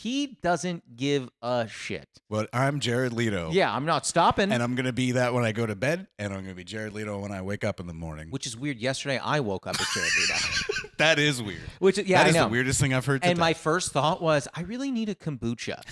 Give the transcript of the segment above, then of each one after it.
He doesn't give a shit. But I'm Jared Leto. Yeah, I'm not stopping. And I'm going to be that when I go to bed, and I'm going to be Jared Leto when I wake up in the morning. Which is weird. Yesterday, I woke up as Jared Leto. That is weird. That is the weirdest thing I've heard today. And my first thought was, I really need a kombucha.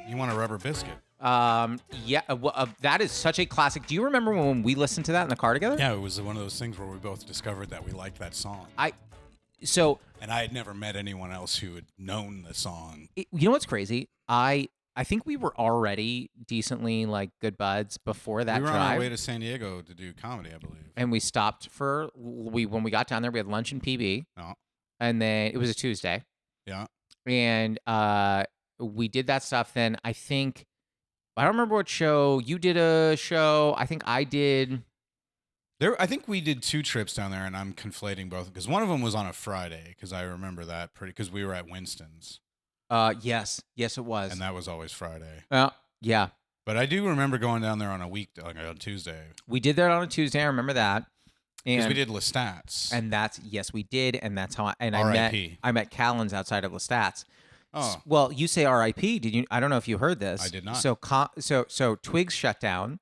You want a rubber biscuit? That is such a classic. Do you remember when we listened to that in the car together? Yeah, it was one of those things where we both discovered that we liked that song. And I had never met anyone else who had known the song. You know what's crazy? I think we were already decently like good buds before that drive. We were on our way to San Diego to do comedy, I believe. And we stopped when we got down there, we had lunch in PB. Oh. And then it was a Tuesday. Yeah. And we did that stuff. Then I don't remember what show. You did a show. I think I did. I think we did 2 trips down there, and I'm conflating both because one of them was on a Friday because I remember that because we were at Winston's. Yes, it was, and that was always Friday. Yeah. But I do remember going down there on a week, like on Tuesday. We did that on a Tuesday. I remember that. Because we did Lestat's. And yes, we did, and that's how I met Callens outside of Lestat's. Oh. Well, you say R.I.P. Did you? I don't know if you heard this. I did not. So Twigs shut down.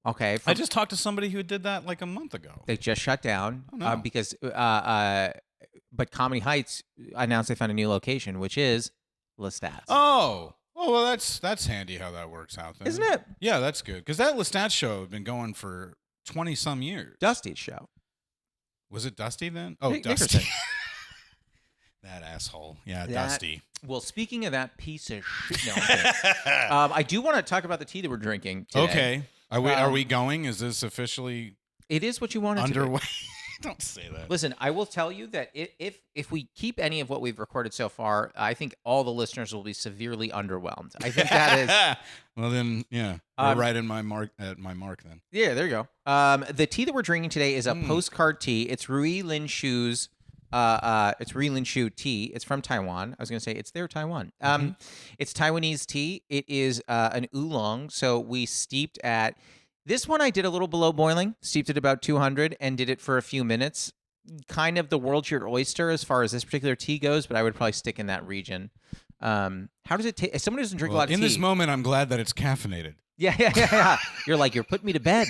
Okay. I just talked to somebody who did that like a month ago. They just shut down because but Comedy Heights announced they found a new location, which is Lestat's. Oh, well, that's handy how that works out, then. Isn't it? Yeah, that's good because that Lestat's show had been going for 20-some years. Dusty's show. Was it Dusty then? Oh, Dusty. That asshole. Yeah, Dusty. Well, speaking of that piece of shit, I do want to talk about the tea that we're drinking today. Okay. Are we going? Is this officially? It is what you wanted underway. To be. Don't say that. Listen, I will tell you that if we keep any of what we've recorded so far, I think all the listeners will be severely underwhelmed. I think that is. Well, then, yeah, you're right in my mark then. Yeah, there you go. The tea that we're drinking today is a postcard tea. It's Rui Lin Shu's. It's Rui Lin Shu tea. It's from Taiwan. I was going to say it's their Taiwan. It's Taiwanese tea. It is an oolong. So we steeped at. This one I did a little below boiling, steeped at about 200 and did it for a few minutes. Kind of the world's your oyster as far as this particular tea goes, but I would probably stick in that region. How does it taste? As someone who doesn't drink a lot of tea. In this moment, I'm glad that it's caffeinated. Yeah. You're putting me to bed.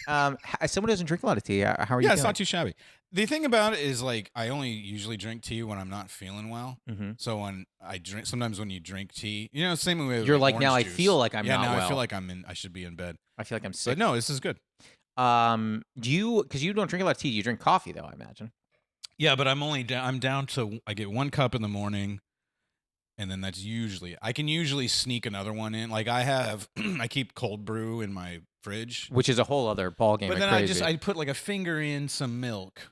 As someone who doesn't drink a lot of tea, how are you Yeah, it's doing? not too shabby. The thing about it is, like, I only usually drink tea when I'm not feeling well. Mm-hmm. So when I drink, sometimes when you drink tea, same way. You're like, now juice. I feel like I'm not now well. I feel like I should be in bed. I feel like I'm sick. But no, this is good. Because you don't drink a lot of tea. You drink coffee, though, I imagine. Yeah, but I'm down to, I get 1 cup in the morning, and then I can usually sneak another one in. Like I keep cold brew in my fridge. Which is a whole other ballgame. But then I put like a finger in some milk,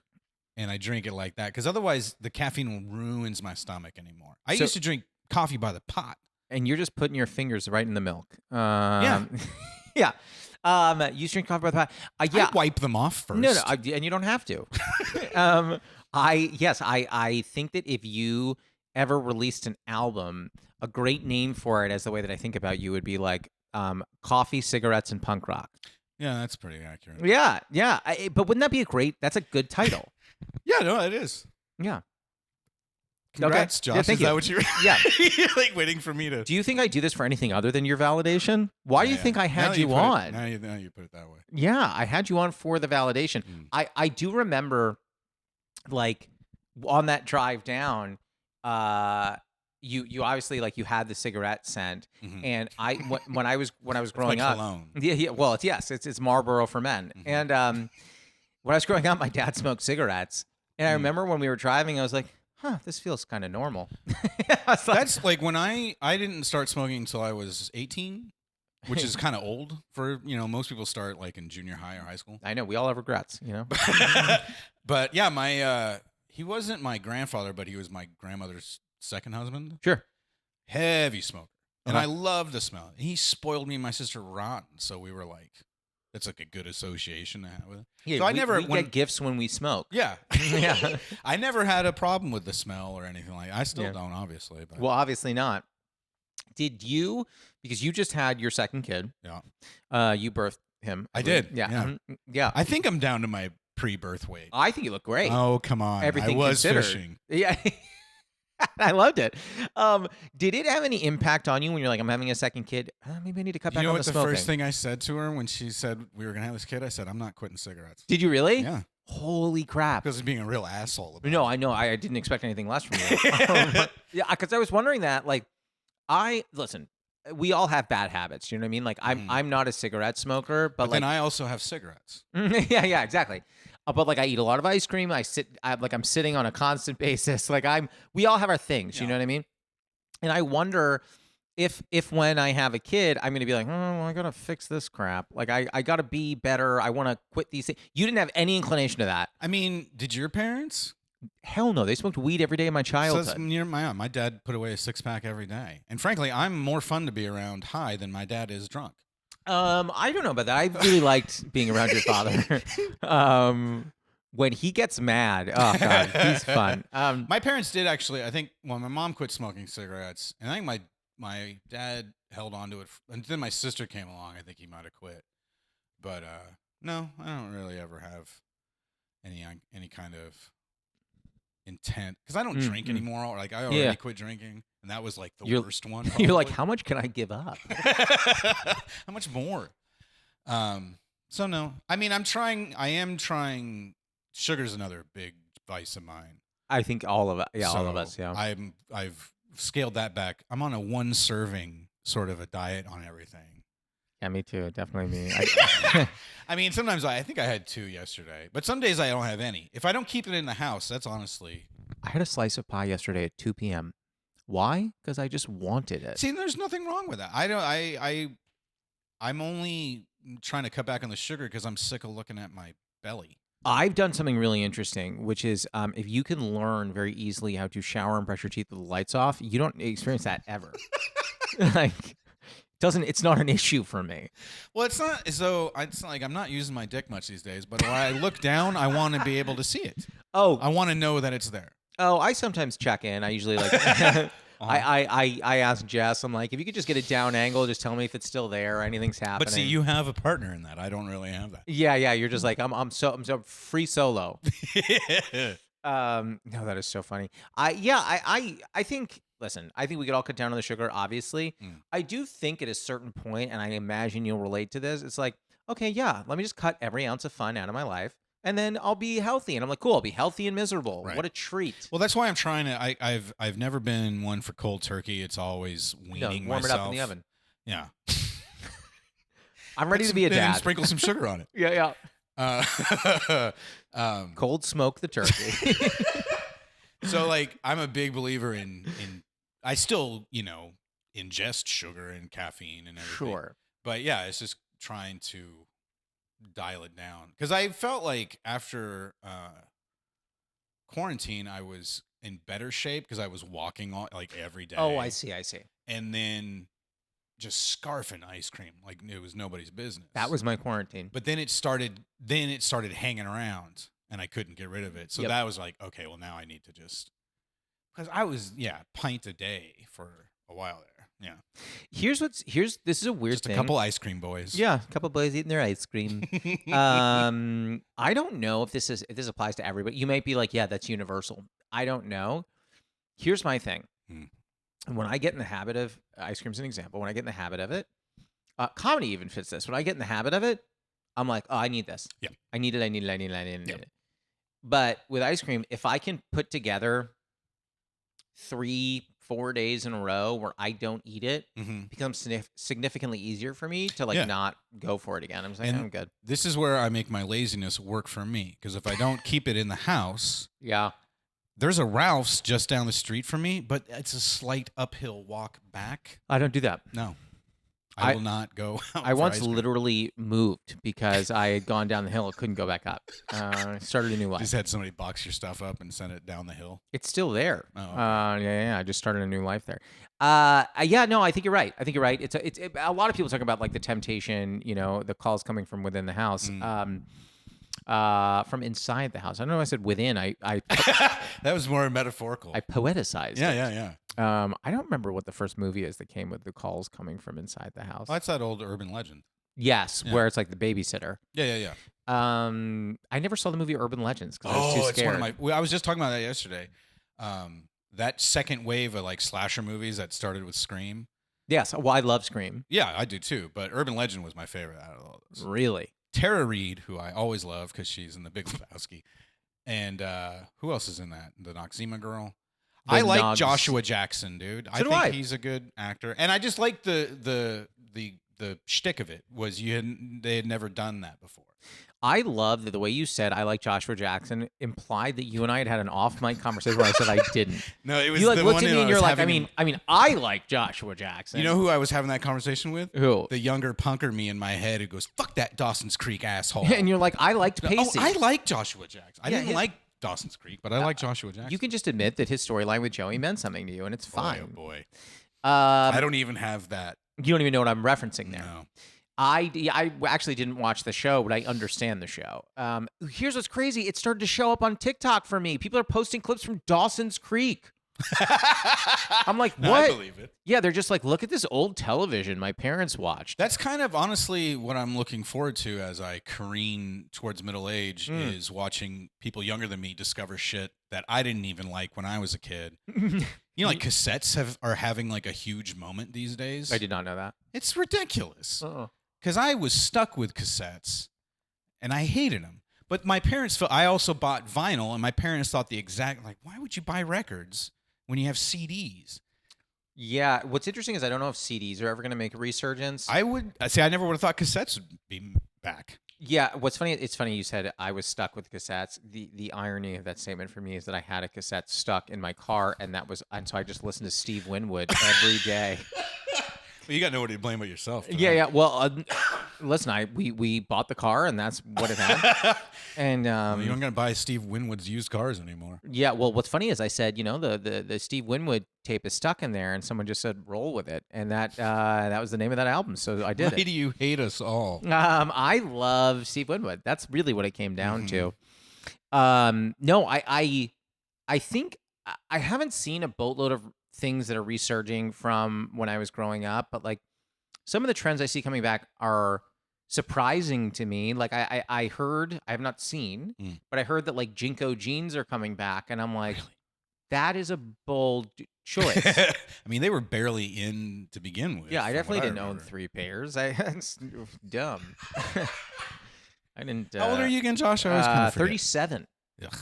and I drink it like that, because otherwise the caffeine ruins my stomach anymore. I used to drink coffee by the pot. And you're just putting your fingers right in the milk. Yeah. Yeah. You used to drink coffee by the pot. I wipe them off first. No, and you don't have to. I think that if you ever released an album, a great name for it, as the way that I think about you, would be like coffee, cigarettes, and punk rock. Yeah, that's pretty accurate. Yeah. But wouldn't that be that's a good title? Yeah, no, it is. Yeah. Congrats, okay. Josh. Yeah, thank is that what you're? Yeah. You're like waiting for me to. Do you think I do this for anything other than your validation? Why do you think I had you on? Now you put it that way. Yeah, I had you on for the validation. I do remember, like, on that drive down, you obviously, like, you had the cigarette scent, and when I was growing like up, cologne. Yeah. Well, it's Marlboro for men, and when I was growing up, my dad smoked cigarettes, and I remember when we were driving, I was like, huh, this feels kind of normal. That's like when I didn't start smoking until I was 18, which is kind of old for, most people start like in junior high or high school. I know, we all have regrets, But yeah, he wasn't my grandfather, but he was my grandmother's second husband. Sure. Heavy smoker. And I loved the smell. He spoiled me and my sister rotten, so we were like That's like a good association to have with it. Yeah, So I never we get gifts when we smoke. Yeah. Yeah. I never had a problem with the smell or anything like that. I still Yeah. don't, obviously. But Well, obviously not. Did you, because you just had your second kid, yeah. you birthed him. I believe. did. Yeah. Yeah. Yeah. I think I'm down to my pre-birth weight. I think you look great. Oh, come on. Everything I was considered. fishing. Yeah. I loved it. Did it have any impact on you when you're like, I'm having a second kid? Maybe I need to cut back You know on what the the smoking. first thing I said to her when she said we were going to have this kid? I said, I'm not quitting cigarettes. Did you really? Yeah. Holy crap. Because of being a real asshole about No, it. I know. I didn't expect anything less from you. Yeah, because I was wondering that. Like, listen, we all have bad habits. You know what I mean? Like, I'm not a cigarette smoker, but like, then I also have cigarettes. yeah, exactly. But like, I eat a lot of ice cream. I'm sitting on a constant basis. Like, we all have our things. You know what I mean? And I wonder if when I have a kid, I'm gonna be like, oh, well, I gotta fix this crap. Like, I gotta be better. I want to quit these things. You didn't have any inclination to that. I mean, did your parents? Hell no. They smoked weed every day of my childhood. My dad put away a 6-pack every day. And frankly, I'm more fun to be around high than my dad is drunk. I don't know about that. I really liked being around your father. When he gets mad, oh god, he's fun. My parents did actually. I think my mom quit smoking cigarettes, and I think my dad held on to it, and then my sister came along. I think he might have quit, but no, I don't really ever have any kind of intent because I don't drink anymore. Like I already quit drinking, and that was like the worst one. Probably. You're like, how much can I give up? How much more? So no, I mean, I am trying. Sugar's another big vice of mine. I think all of it. Yeah, all of us. Yeah. I've scaled that back. I'm on a 1 serving sort of a diet on everything. Yeah, me too. Definitely me. I mean, sometimes I think I had 2 yesterday, but some days I don't have any. If I don't keep it in the house, that's honestly. I had a slice of pie yesterday at 2 p.m. Why? Because I just wanted it. See, there's nothing wrong with that. I'm only trying to cut back on the sugar because I'm sick of looking at my belly. I've done something really interesting, which is if you can learn very easily how to shower and brush your teeth with the lights off, you don't experience that ever. It's not an issue for me. Well, it's not like I'm not using my dick much these days, but when I look down, I want to be able to see it. Oh, I want to know that it's there. Oh, I sometimes check in. I usually like. I ask Jess. I'm like, if you could just get a down angle, just tell me if it's still there or anything's happening. But see, you have a partner in that. I don't really have that. Yeah. You're just like I'm so free solo. No, that is so funny. I think. Listen, I think we could all cut down on the sugar. Obviously, I do think at a certain point, and I imagine you'll relate to this. It's like, okay, yeah, let me just cut every ounce of fun out of my life. And then I'll be healthy, and I'm like, cool. I'll be healthy and miserable. Right. What a treat! Well, that's why I'm trying to. I've never been one for cold turkey. It's always weaning warm myself. It up in the oven. Yeah, I'm ready to be a dad. Sprinkle some sugar on it. Yeah. Cold smoke the turkey. So, like, I'm a big believer in. I still, ingest sugar and caffeine and everything. Sure, but yeah, it's just trying to dial it down because I felt like after quarantine I was in better shape because I was walking like every day. Oh, I see. And then just scarfing ice cream like it was nobody's business. That was my quarantine. But then it started hanging around and I couldn't get rid of it. So that was like, okay, well now I need to just because I was pint a day for a while there. Yeah. This is a weird Just thing. a couple ice cream boys. Yeah, a couple boys eating their ice cream. I don't know if this applies to everybody. You might be like, yeah, that's universal. I don't know. Here's my thing. When I get in the habit of ice cream's an example. When I get in the habit of it, comedy even fits this. When I get in the habit of it, I'm like, oh, I need this. Yeah. I need it. But with ice cream, if I can put together 3-4 days in a row where I don't eat it, it becomes significantly easier for me to not go for it again. I'm like, I'm good. This is where I make my laziness work for me because if I don't keep it in the house, there's a Ralph's just down the street from me, but it's a slight uphill walk back. I don't do that. No. I will not go out I for once ice cream. literally moved because I had gone down the hill and couldn't go back up. Started a new life. Just had somebody box your stuff up and send it down the hill. It's still there. Oh, okay. Yeah. I just started a new life there. Yeah, no, I think you're right. It's a lot of people talk about like the temptation, the calls coming from within the house. From inside the house. I don't know if I said within. I That was more metaphorical. I poeticized. Yeah. I don't remember what the first movie is that came with the calls coming from inside the house. Well, that's that old urban legend. Yes, Yeah. where it's like the babysitter. Yeah. I never saw the movie Urban Legends because I was too scared. It's one of I was just talking about that yesterday. That second wave of like slasher movies that started with Scream. Yes, well, I love Scream. Yeah, I do too. But Urban Legend was my favorite out of all those. Really? Tara Reid, who I always love because she's in The Big Lebowski, and who else is in that? The Noxzema girl. I like Joshua Jackson, dude. I think he's a good actor, and I just like the shtick of it was they had never done that before. I love that the way you said I like Joshua Jackson implied that you and I had an off mic conversation where I said I didn't. No, it was you like the looked one at me and I you're was like, having I like Joshua Jackson. You know who I was having that conversation with? Who? The younger punker me in my head who goes, "Fuck that Dawson's Creek asshole." And you're like, I liked Pacey. Oh, I like Joshua Jackson. I Yeah, didn't like Dawson's Creek, but I like Joshua Jackson. You can just admit that his storyline with Joey meant something to you, and it's fine. Oh boy. I don't even have that. You don't even know what I'm referencing there. No. I actually didn't watch the show, but I understand the show. Here's what's crazy. It started to show up on TikTok for me. People are posting clips from Dawson's Creek. I'm like, what? I believe it. Yeah, they're just like, look at this old television my parents watched. That's kind of honestly what I'm looking forward to as I careen towards middle age is watching people younger than me discover shit that I didn't even like when I was a kid. You know, like cassettes are having like a huge moment these days. I did not know that. It's ridiculous. Because I was stuck with cassettes, and I hated them. But my parents felt I also bought vinyl, and my parents thought the exact like, why would you buy records when you have CDs? Yeah, what's interesting is I don't know if CDs are ever going to make a resurgence. I never would have thought cassettes would be back. Yeah, what's funny? It's funny you said I was stuck with cassettes. The irony of that statement for me is that I had a cassette stuck in my car, and so I just listened to Steve Winwood every day. Well, you got nobody to blame but yourself. Yeah. Well, listen, we bought the car, and that's what it had. And you don't gotta buy Steve Winwood's used cars anymore. Yeah. Well, what's funny is I said, the Steve Winwood tape is stuck in there, and someone just said roll with it, and that was the name of that album. So I did it. Why do you hate us all? I love Steve Winwood. That's really what it came down to. No, I think I haven't seen a boatload of things that are resurging from when I was growing up, but like some of the trends I see coming back are surprising to me. Like I heard, I have not seen, but I heard that like Jinko jeans are coming back, and I'm like, really? That is a bold choice. I mean, they were barely in to begin with. Yeah, I definitely didn't own 3 pairs. It's dumb. I didn't. How old are you again, Josh? I always kind of 37. Ugh.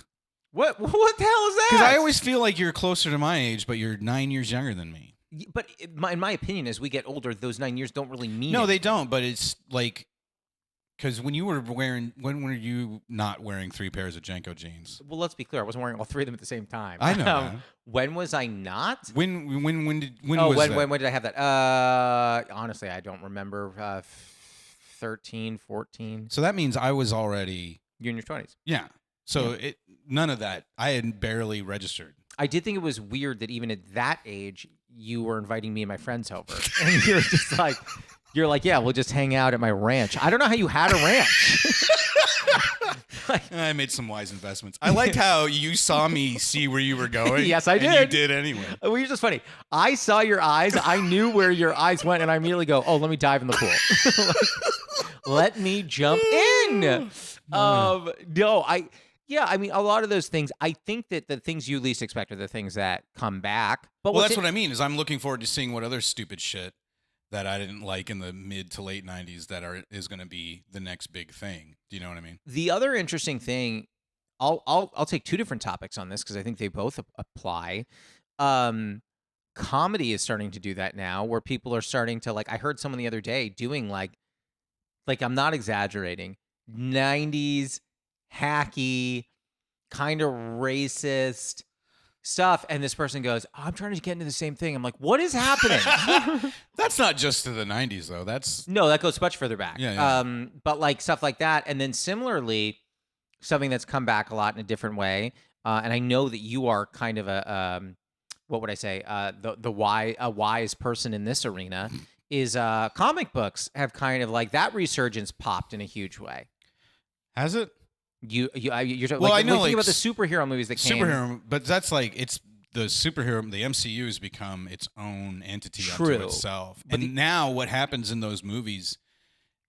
What the hell is that? Because I always feel like you're closer to my age, but you're 9 years younger than me. But in my opinion, as we get older, those 9 years don't really mean No, anything. they don't. But it's like, because when were you not wearing 3 pairs of Janko jeans? Well, let's be clear. I wasn't wearing all 3 of them at the same time. I know that. When was I not? When was that? When did I have that? Honestly, I don't remember. 13, 14. So that means I was already... You're in your 20s. Yeah. So none of that. I had barely registered. I did think it was weird that even at that age, you were inviting me and my friends over. And you're just like, yeah, we'll just hang out at my ranch. I don't know how you had a ranch. I made some wise investments. I liked how you saw me see where you were going. Yes, I did. And you did anyway. Well, you're just funny. I saw your eyes. I knew where your eyes went, and I immediately go, oh, let me dive in the pool. Let me jump in. I mean, a lot of those things, I think that the things you least expect are the things that come back. But well, that's what I mean, is I'm looking forward to seeing what other stupid shit that I didn't like in the mid to late 90s is going to be the next big thing. Do you know what I mean? The other interesting thing, I'll take 2 different topics on this because I think they both apply. Comedy is starting to do that now, where people are starting to, like, I heard someone the other day doing like I'm not exaggerating, 90s hacky, kind of racist, stuff, and this person goes, oh, I'm trying to get into the same thing. I'm like, what is happening? That's not just to the 90s, though. That's No, that goes much further back. Yeah. But like stuff like that. And then similarly, something that's come back a lot in a different way. And I know that you are kind of what would I say? A wise person in this arena is comic books have kind of like that resurgence popped in a huge way. Has it? You're talking, Well, like, I know, when you think like, about the superhero movies that came. Superhero, but that's like it's the superhero. The MCU has become its own entity True. unto itself, But and now what happens in those movies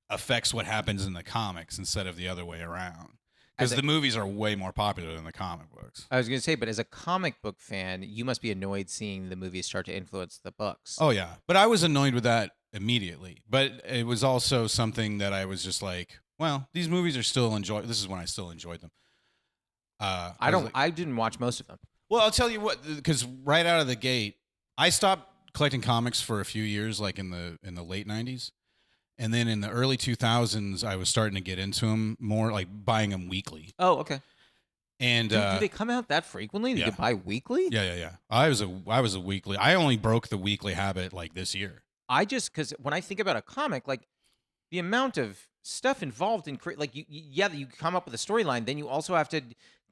affects what happens in the comics instead of the other way around. Because the movies are way more popular than the comic books. I was going to say, but as a comic book fan, you must be annoyed seeing the movies start to influence the books. Oh yeah, but I was annoyed with that immediately. But it was also something that I was just like, well, these movies are still enjoyable. This is when I still enjoyed them. I didn't watch most of them. Well, I'll tell you what, because right out of the gate, I stopped collecting comics for a few years, like in the late 90s. And then in the early 2000s, I was starting to get into them more, like buying them weekly. Oh, okay. And do they come out that frequently? You could buy weekly? Yeah. I was a weekly. I only broke the weekly habit like this year. Because when I think about a comic, like the amount of stuff involved in like you come up with a storyline, then you also have to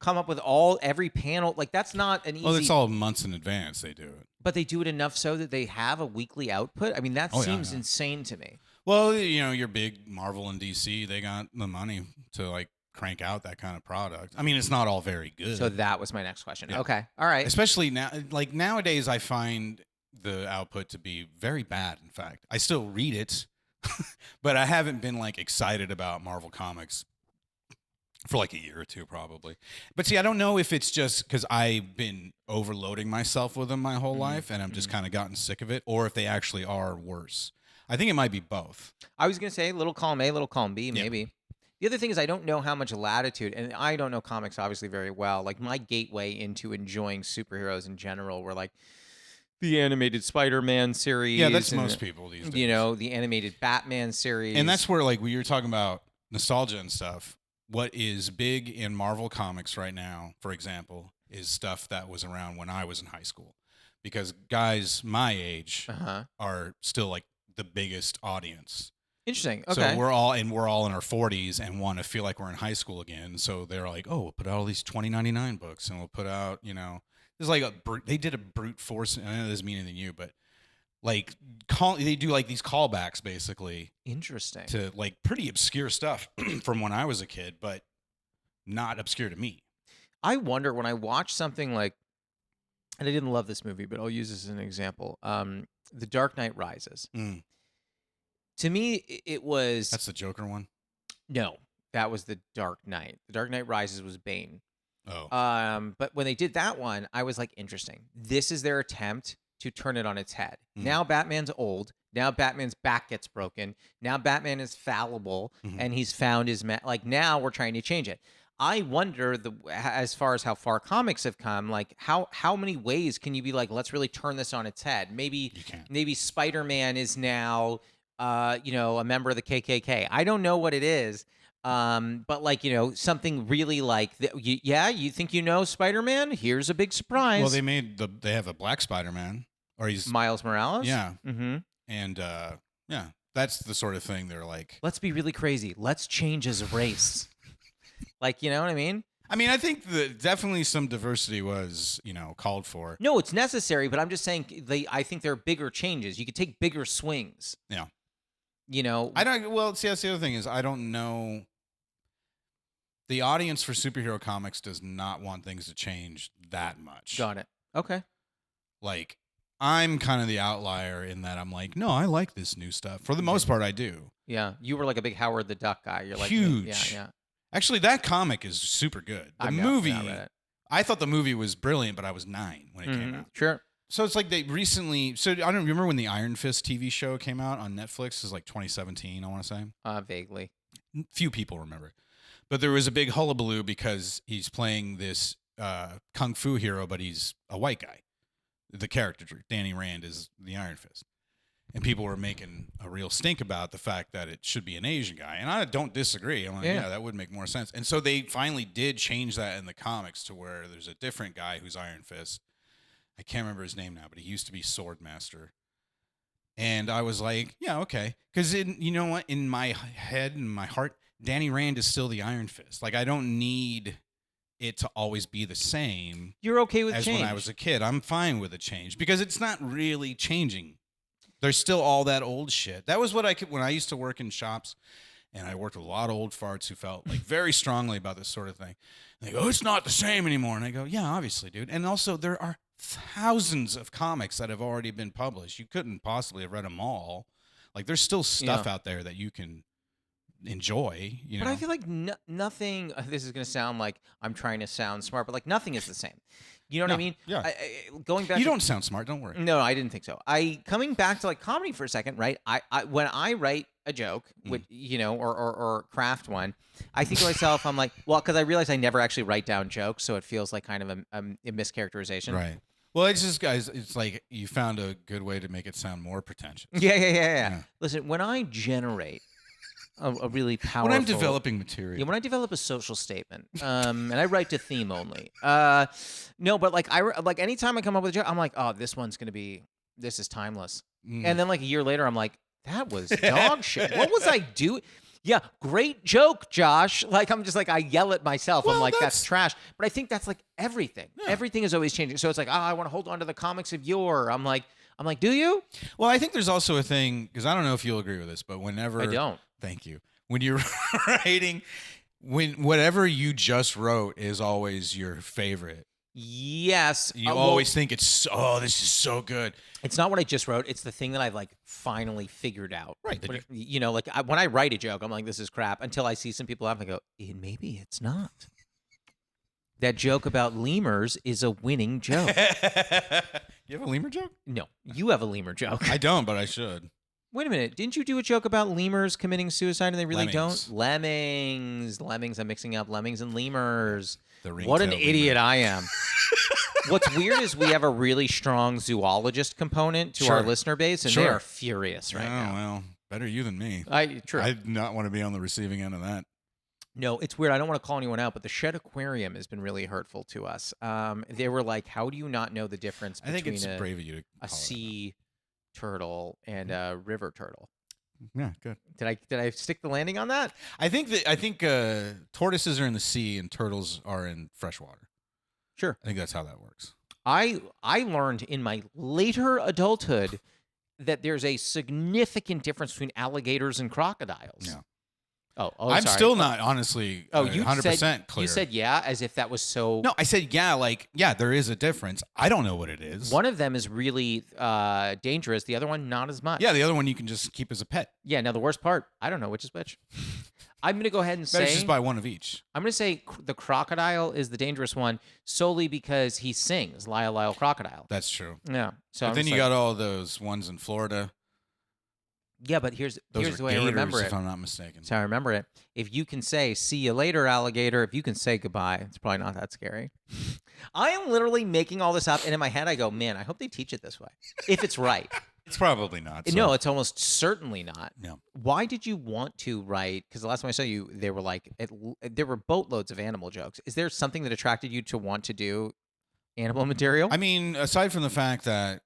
come up with every panel. Like that's not an easy. Well, it's all months in advance they do it. But they do it enough so that they have a weekly output. I mean, that seems insane to me. Well, your big Marvel and DC, they got the money to like crank out that kind of product. I mean, it's not all very good. So that was my next question. Yeah. Okay, all right. Especially now, like nowadays, I find the output to be very bad. In fact, I still read it, but I haven't been like excited about Marvel comics for like a year or two, probably. But see, I don't know if it's just because I've been overloading myself with them my whole life, and I'm just kind of gotten sick of it, or if they actually are worse. I think it might be both. I was going to say little column A, little column B, maybe. Yeah. The other thing is I don't know how much latitude, and I don't know comics obviously very well. Like my gateway into enjoying superheroes in general were like the animated Spider-Man series. Yeah, that's most people these days. The animated Batman series. And that's where like when you're talking about nostalgia and stuff, what is big in Marvel comics right now, for example, is stuff that was around when I was in high school. Because guys my age are still like the biggest audience. Interesting. Okay. So we're all in our 40s and want to feel like we're in high school again. So they're like, oh, we'll put out all these $20.99 books, and we'll put out, there's like they did a brute force. I know this doesn't mean anything to you, but like they do like these callbacks basically. Interesting. To like pretty obscure stuff from when I was a kid, but not obscure to me. I wonder when I watch something like, and I didn't love this movie, but I'll use this as an example. The Dark Knight Rises. To me, it was... That's the Joker one? No, that was the Dark Knight. The Dark Knight Rises was Bane. Oh. But when they did that one, I was like, interesting. This is their attempt to turn it on its head. Now Batman's old. Now Batman's back gets broken. Now Batman is fallible, and he's found his... Like, now we're trying to change it. I wonder, as far as how far comics have come, like how many ways can you be like, let's really turn this on its head? Maybe Spider-Man is now... a member of the KKK. I don't know what it is, but like, something really like, you think Spider-Man? Here's a big surprise. Well, they have a black Spider-Man, or he's Miles Morales. Yeah. And yeah, that's the sort of thing they're like. Let's be really crazy. Let's change as a race. Like, you know what I mean? I mean, I think definitely some diversity was, called for. No, it's necessary, but I'm just saying I think there are bigger changes. You could take bigger swings. Yeah. I don't. Well, see, that's the other thing is I don't know. The audience for superhero comics does not want things to change that much. Got it. Okay. Like, I'm kind of the outlier in that I'm like, no, I like this new stuff. For the most part, I do. Yeah, you were like a big Howard the Duck guy. You're like huge. Yeah. Actually, that comic is super good. The movie, I thought the movie was brilliant, but I was 9 when it came out. Sure. So it's like they recently. So I don't remember when the Iron Fist TV show came out on Netflix. It was like 2017, I want to say. Vaguely. Few people remember it, but there was a big hullabaloo because he's playing this kung fu hero, but he's a white guy. The character Danny Rand is the Iron Fist, and people were making a real stink about the fact that it should be an Asian guy, and I don't disagree. I'm like, yeah, that would make more sense. And so they finally did change that in the comics to where there's a different guy who's Iron Fist. I can't remember his name now, but he used to be Swordmaster. And I was like, yeah, okay. Because you know what? In my head and my heart, Danny Rand is still the Iron Fist. Like, I don't need it to always be the same. You're okay with as change. when I was a kid. I'm fine with a change because it's not really changing. There's still all that old shit. That was what I could when I used to work in shops, and I worked with a lot of old farts who felt like very strongly about this sort of thing. And they go, it's not the same anymore. And I go, yeah, obviously, dude. And also, there are thousands of comics that have already been published. You couldn't possibly have read them all. Like, there's still stuff out there that you can enjoy. You know? But I feel like nothing. This is going to sound like I'm trying to sound smart, but like nothing is the same. You know what I mean? Yeah. Going back. You don't sound smart. Don't worry. No, I didn't think so. Coming back to like comedy for a second, right? I when I write a joke, with or craft one, I think to myself, I'm like, well, because I realize I never actually write down jokes, so it feels like kind of a mischaracterization. Right. Well, it's just, guys, it's like you found a good way to make it sound more pretentious. Yeah. Listen, when I generate a really powerful... When I'm developing material. Yeah, when I develop a social statement, and I write to theme only. No, but like anytime I come up with a joke, I'm like, oh, this is timeless. And then like a year later, I'm like, that was dog shit. What was I doing? Yeah, great joke, Josh. Like, I'm just like, I yell at myself. Well, I'm like, that's trash. But I think that's like everything. Yeah. Everything is always changing. So it's like, I want to hold on to the comics of yore. I'm like, do you? Well, I think there's also a thing, because I don't know if you'll agree with this, but whenever... I don't. Thank you. When you're writing, whatever you just wrote is always your favorite. Yes. You always think this is so good. It's not what I just wrote. It's the thing that I've like finally figured out. Right. When I write a joke, I'm like, this is crap. Until I see some people laughing, I go, maybe it's not. That joke about lemurs is a winning joke. You have a lemur joke? No, you have a lemur joke. I don't, but I should. Wait a minute. Didn't you do a joke about lemurs committing suicide and they really Lemmings. don't? Lemmings. I'm mixing up lemmings and lemurs. The What an ring-tailed idiot lemur. I am. What's weird is we have a really strong zoologist component to our Sure. listener base, and they are furious right now. Well, better you than me. True. I do not want to be on the receiving end of that. No, it's weird. I don't want to call anyone out, but the Shed Aquarium has been really hurtful to us. They were like, how do you not know the difference I between think it's brave of you to a call it sea turtle and a river turtle? out. Yeah, good. Did I stick the landing on that? I think tortoises are in the sea and turtles are in freshwater. Sure. I think that's how that works. I learned in my later adulthood that there's a significant difference between alligators and crocodiles. Yeah. Oh, I'm sorry. still not honestly you 100% clear. You said yeah, as if that was so. No, I said yeah, there is a difference. I don't know what it is. One of them is really dangerous. The other one, not as much. Yeah, the other one you can just keep as a pet. Yeah. Now the worst part, I don't know which is which. I'm gonna go ahead and Better say just buy one of each. I'm gonna say the crocodile is the dangerous one solely because he sings Lyle Lyle Crocodile. That's true. Yeah. So But then you got all those ones in Florida. Yeah, but here's Those the are way I remember gators, it. if I'm not mistaken. So I remember it. If you can say "see you later, alligator," if you can say goodbye, it's probably not that scary. I am literally making all this up, and in my head I go, "Man, I hope they teach it this way." If it's right. It's probably not. So. No, it's almost certainly not. No. Why did you want to write? Because the last time I saw you, there were boatloads of animal jokes. Is there something that attracted you to want to do animal material? I mean, aside from the fact that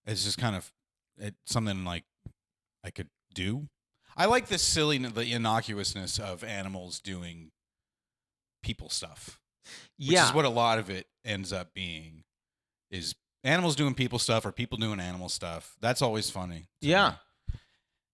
it's just kind of something like I could do. I like the innocuousness of animals doing people stuff. Which is what a lot of it ends up being, is animals doing people stuff or people doing animal stuff. That's always funny. Yeah. Me.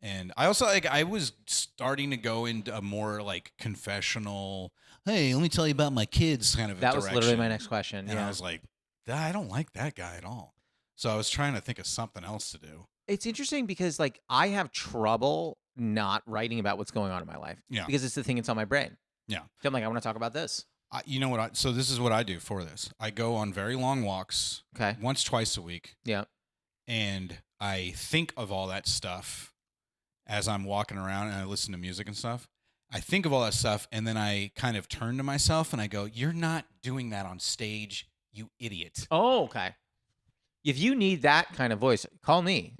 And I also I was starting to go into a more like confessional, hey, let me tell you about my kids kind of That direction. was literally my next question. And I was like, I don't like that guy at all. So I was trying to think of something else to do. It's interesting because like I have trouble not writing about what's going on in my life. Yeah. Because it's the thing that's on my brain. Yeah. So I'm like, I want to talk about this. You know what? So this is what I do for this. I go on very long walks. Okay. Once, twice a week. Yeah. And I think of all that stuff as I'm walking around and I listen to music and stuff. I think of all that stuff and then I kind of turn to myself and I go, you're not doing that on stage, you idiot. Oh, okay. If you need that kind of voice, call me.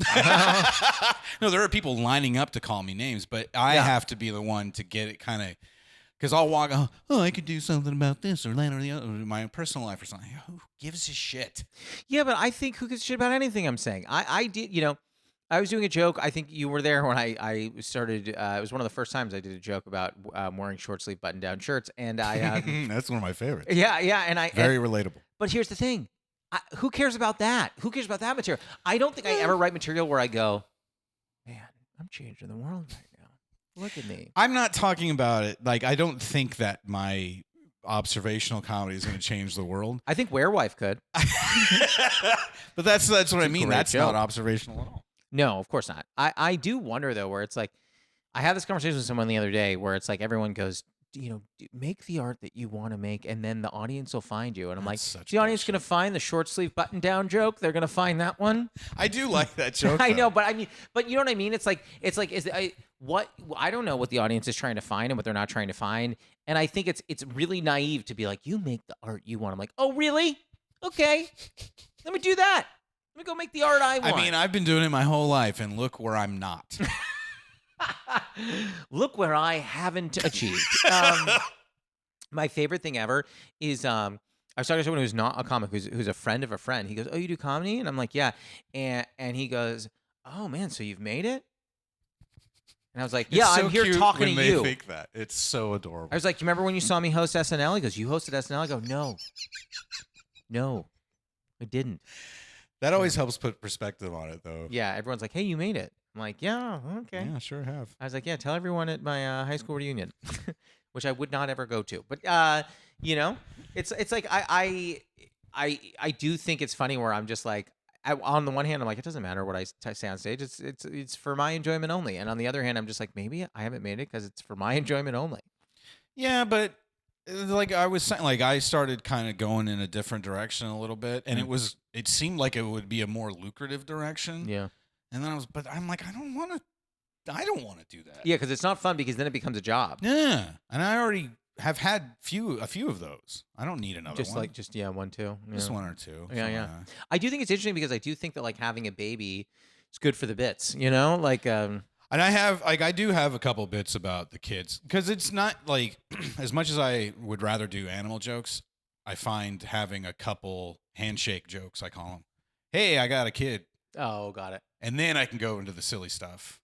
No, there are people lining up to call me names, but I have to be the one to get it kind of, Because I'll walk, I could do something about this or that or the other, my personal life or something. Who gives a shit? Yeah, but I think who gives a shit about anything I'm saying? I did, I was doing a joke. I think you were there when I started. It was one of the first times I did a joke about wearing short sleeve button down shirts, and I, That's one of my favorites. yeah, Very relatable. But here's the thing: who cares about that? Who cares about that material? I don't think I ever write material where I go, man, I'm changing the world right now. Look at me. I'm not talking about it. Like, I don't think that my observational comedy is going to change the world. I think Werewife could. But that's what I mean. That's joke. not observational at all. No, of course not. I do wonder though, where it's like, I had this conversation with someone the other day where it's like everyone goes, make the art that you want to make, and then the audience will find you. And I'm That's like, such the audience bullshit. going to find the short sleeve button down joke? They're going to find that one. I do like that joke. I though. know, but I mean, but you know what I mean? It's like I don't know what the audience is trying to find and what they're not trying to find. And I think it's really naive to be like, you make the art you want. I'm like, oh really? Okay, let me do that. Let me go make the art I want. I mean, I've been doing it my whole life, and look where I'm not. Look where I haven't achieved. My favorite thing ever is I was talking to someone who's not a comic, who's a friend of a friend. He goes, "Oh, you do comedy?" And I'm like, "Yeah." And he goes, "Oh man, so you've made it?" And I was like, "Yeah, It's so I'm here cute talking when to they you." think that. It's so adorable. I was like, "You remember when you saw me host SNL?" He goes, "You hosted SNL?" I go, "No, I didn't." That always helps put perspective on it, though. Yeah, everyone's like, "Hey, you made it." I'm like, "Yeah, okay." Yeah, sure have. I was like, "Yeah, tell everyone at my high school reunion," which I would not ever go to. But it's like I do think it's funny where I'm just like, on the one hand, I'm like, it doesn't matter what I say on stage. It's for my enjoyment only. And on the other hand, I'm just like, maybe I haven't made it because it's for my enjoyment only. Yeah, but like I was saying, like I started kind of going in a different direction a little bit, and it seemed like it would be a more lucrative direction. Yeah. And then but I'm like, I don't want to do that. Yeah, because it's not fun because then it becomes a job. Yeah, and I already have had a few of those. I don't need another one. One, two. Yeah. Just one or two. Yeah, yeah. I do think it's interesting because I do think that like having a baby is good for the bits. Like. And I do have a couple bits about the kids because it's not like as much as I would rather do animal jokes. I find having a couple handshake jokes, I call them. Hey, I got a kid. Oh, got it. And then I can go into the silly stuff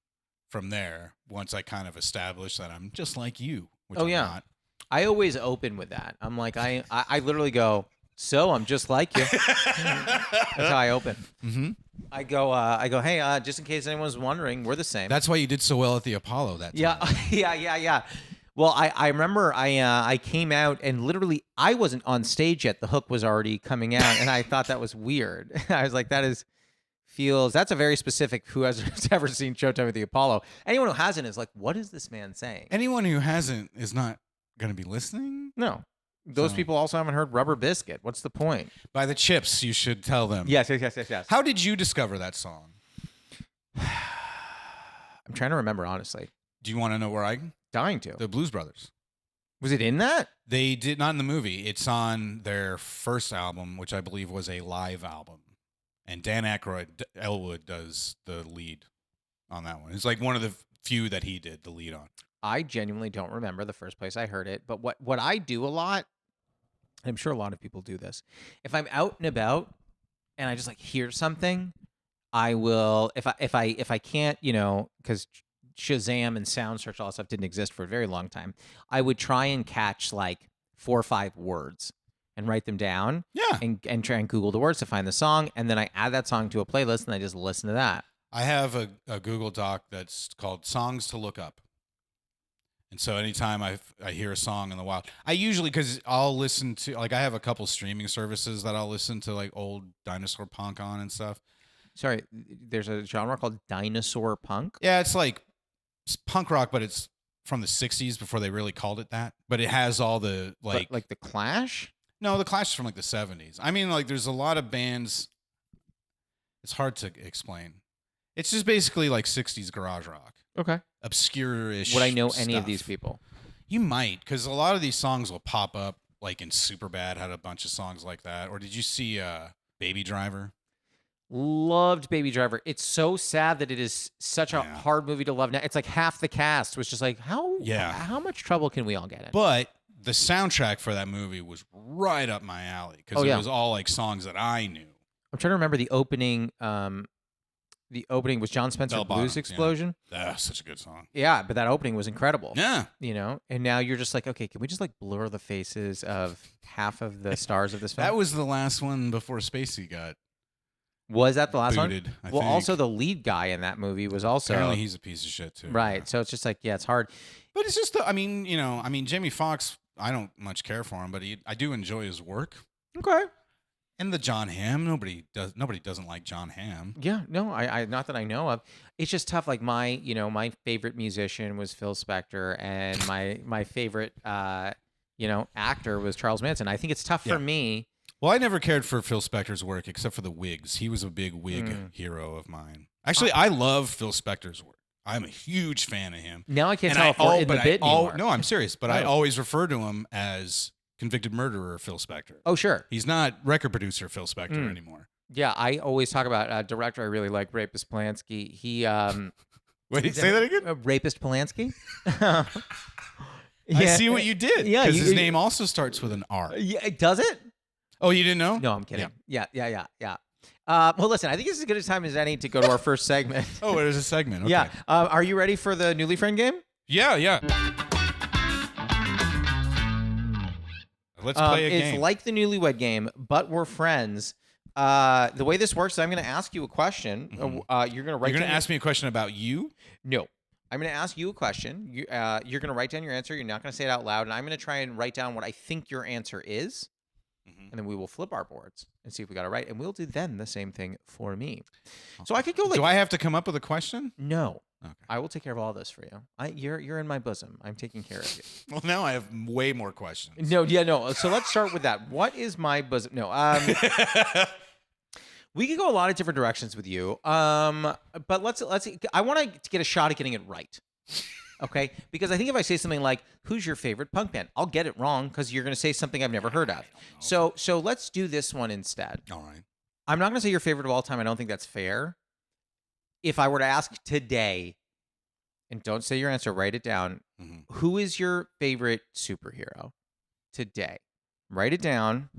from there once I kind of establish that I'm just like you. Which I'm not. I always open with that. I'm like, I literally go, so I'm just like you. That's how I open. Mm-hmm. I go, hey, just in case anyone's wondering, we're the same. That's why you did so well at the Apollo that time. Yeah. Well, I remember I came out and literally I wasn't on stage yet. The hook was already coming out, and I thought that was weird. I was like, that's a very specific. Who has ever seen Showtime at the Apollo? Anyone who hasn't is like, what is this man saying? Anyone who hasn't is not going to be listening. No. Those people also haven't heard Rubber Biscuit. What's the point? By the Chips, you should tell them. Yes. How did you discover that song? I'm trying to remember, honestly. Do you want to know where Dying to. The Blues Brothers. Was it in that? They did not in the movie. It's on their first album, which I believe was a live album. And Dan Aykroyd, Elwood, does the lead on that one. It's like one of the few that he did the lead on. I genuinely don't remember the first place I heard it. But what I do a lot, I'm sure a lot of people do this. If I'm out and about and I just like hear something, I will if I can't, because Shazam and sound search, all that stuff didn't exist for a very long time. I would try and catch like 4 or 5 words and write them down. Yeah. And try and Google the words to find the song, and then I add that song to a playlist and I just listen to that. I have a Google Doc that's called Songs to Look Up. And so anytime I hear a song in the wild, I usually, because I'll listen to, like I have a couple streaming services that I'll listen to like old dinosaur punk on and stuff. Sorry, there's a genre called dinosaur punk? Yeah, it's like punk rock, but it's from the 60s before they really called it that. But it has all the like the Clash? No, the Clash is from like the 70s. I mean, like there's a lot of bands. It's hard to explain. It's just basically like 60s garage rock. Okay. Obscure-ish. Would I know any stuff. of these people? You might, because a lot of these songs will pop up. Like in Superbad had a bunch of songs like that. Or did you see Baby Driver? Loved Baby Driver. It's so sad that it is such a Yeah. hard movie to love now. It's like half the cast was just like, Yeah. how much trouble can we all get in? But the soundtrack for that movie was right up my alley because Oh, it yeah. was all like songs that I knew. I'm trying to remember the opening. The opening was John Spencer Bell Blues Bottoms, yeah. Explosion. That's such a good song. Yeah, but that opening was incredible. Yeah. You know, and now you're just like, okay, can we just like blur the faces of half of the stars of this film? That was the last one before Spacey got Was that the last booted, one? I Well, think. also the lead guy in that movie was also Apparently he's a piece of shit too. right. Yeah. So it's just like, yeah, it's hard. But it's just, Jamie Foxx, I don't much care for him, but I do enjoy his work. Okay. And the John Hamm, nobody doesn't like John Hamm. Yeah, no, I not that I know of. It's just tough. Like my my favorite musician was Phil Spector, and my favorite actor was Charles Manson. I think it's tough Yeah. for me. Well, I never cared for Phil Spector's work except for the wigs. He was a big wig hero of mine. Actually, I love Phil Spector's work. I'm a huge fan of him. Now I can't And tell if we're in the bit anymore. No, I'm serious, but I Oh. always refer to him as convicted murderer Phil Spector. Oh, sure. He's not record producer Phil Spector Mm. anymore. Yeah, I always talk about a director I really like, Rapist Polanski. He Wait, say that again? Rapist Polanski. I see what you did. Yeah, because his you- name also starts with an R. Yeah, does it? Oh, you didn't know? No, I'm kidding. Yeah. Well, listen, I think this is as good a time as any to go to our first segment. Oh, there's a segment. Okay. Yeah. Are you ready for the Newly Friend game? Yeah. Let's play a game. It's like the Newlywed Game, but we're friends. The way this works is I'm going to ask you a question. You're going to write. You're going to down ask me a question about you? No. I'm going to ask you a question. You're going to write down your answer. You're not going to say it out loud, and I'm going to try and write down what I think your answer is, and then we will flip our boards and see if we got it right, and we'll do then the same thing for me. So I could go like. Do I have to come up with a question? No. Okay. I will take care of all this for you. You're in my bosom. I'm taking care of you. Well, now I have way more questions. No. So let's start with that. What is my bosom? No. We could go a lot of different directions with you. But let's. I want to get a shot at getting it right. Okay, because I think if I say something like, "Who's your favorite punk band?" I'll get it wrong because you're going to say something I've never heard of. So let's do this one instead. All right. I'm not going to say your favorite of all time. I don't think that's fair. If I were to ask today, and don't say your answer, write it down. Mm-hmm. Who is your favorite superhero today? Write it down.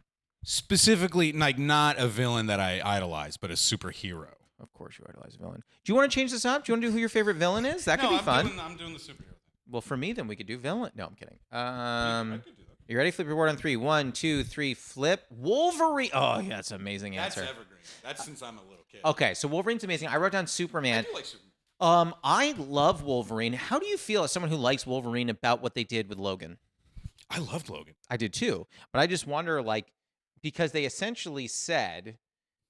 Specifically, like not a villain that I idolize, but a superhero. Of course, you idolize a villain. Do you want to change this up? Do you want to do who your favorite villain is? That could be fun. I'm doing the superhero thing. Well, for me, then we could do villain. No, I'm kidding. I could do that. You ready? Flip your board on 3. 1, 2, 3. Flip. Wolverine. Oh, yeah, that's an amazing That's answer. evergreen. That's since I'm a little kid. Okay, so Wolverine's amazing. I wrote down Superman. I do like Superman. I love Wolverine. How do you feel as someone who likes Wolverine about what they did with Logan? I loved Logan. I did too. But I just wonder, like, because they essentially said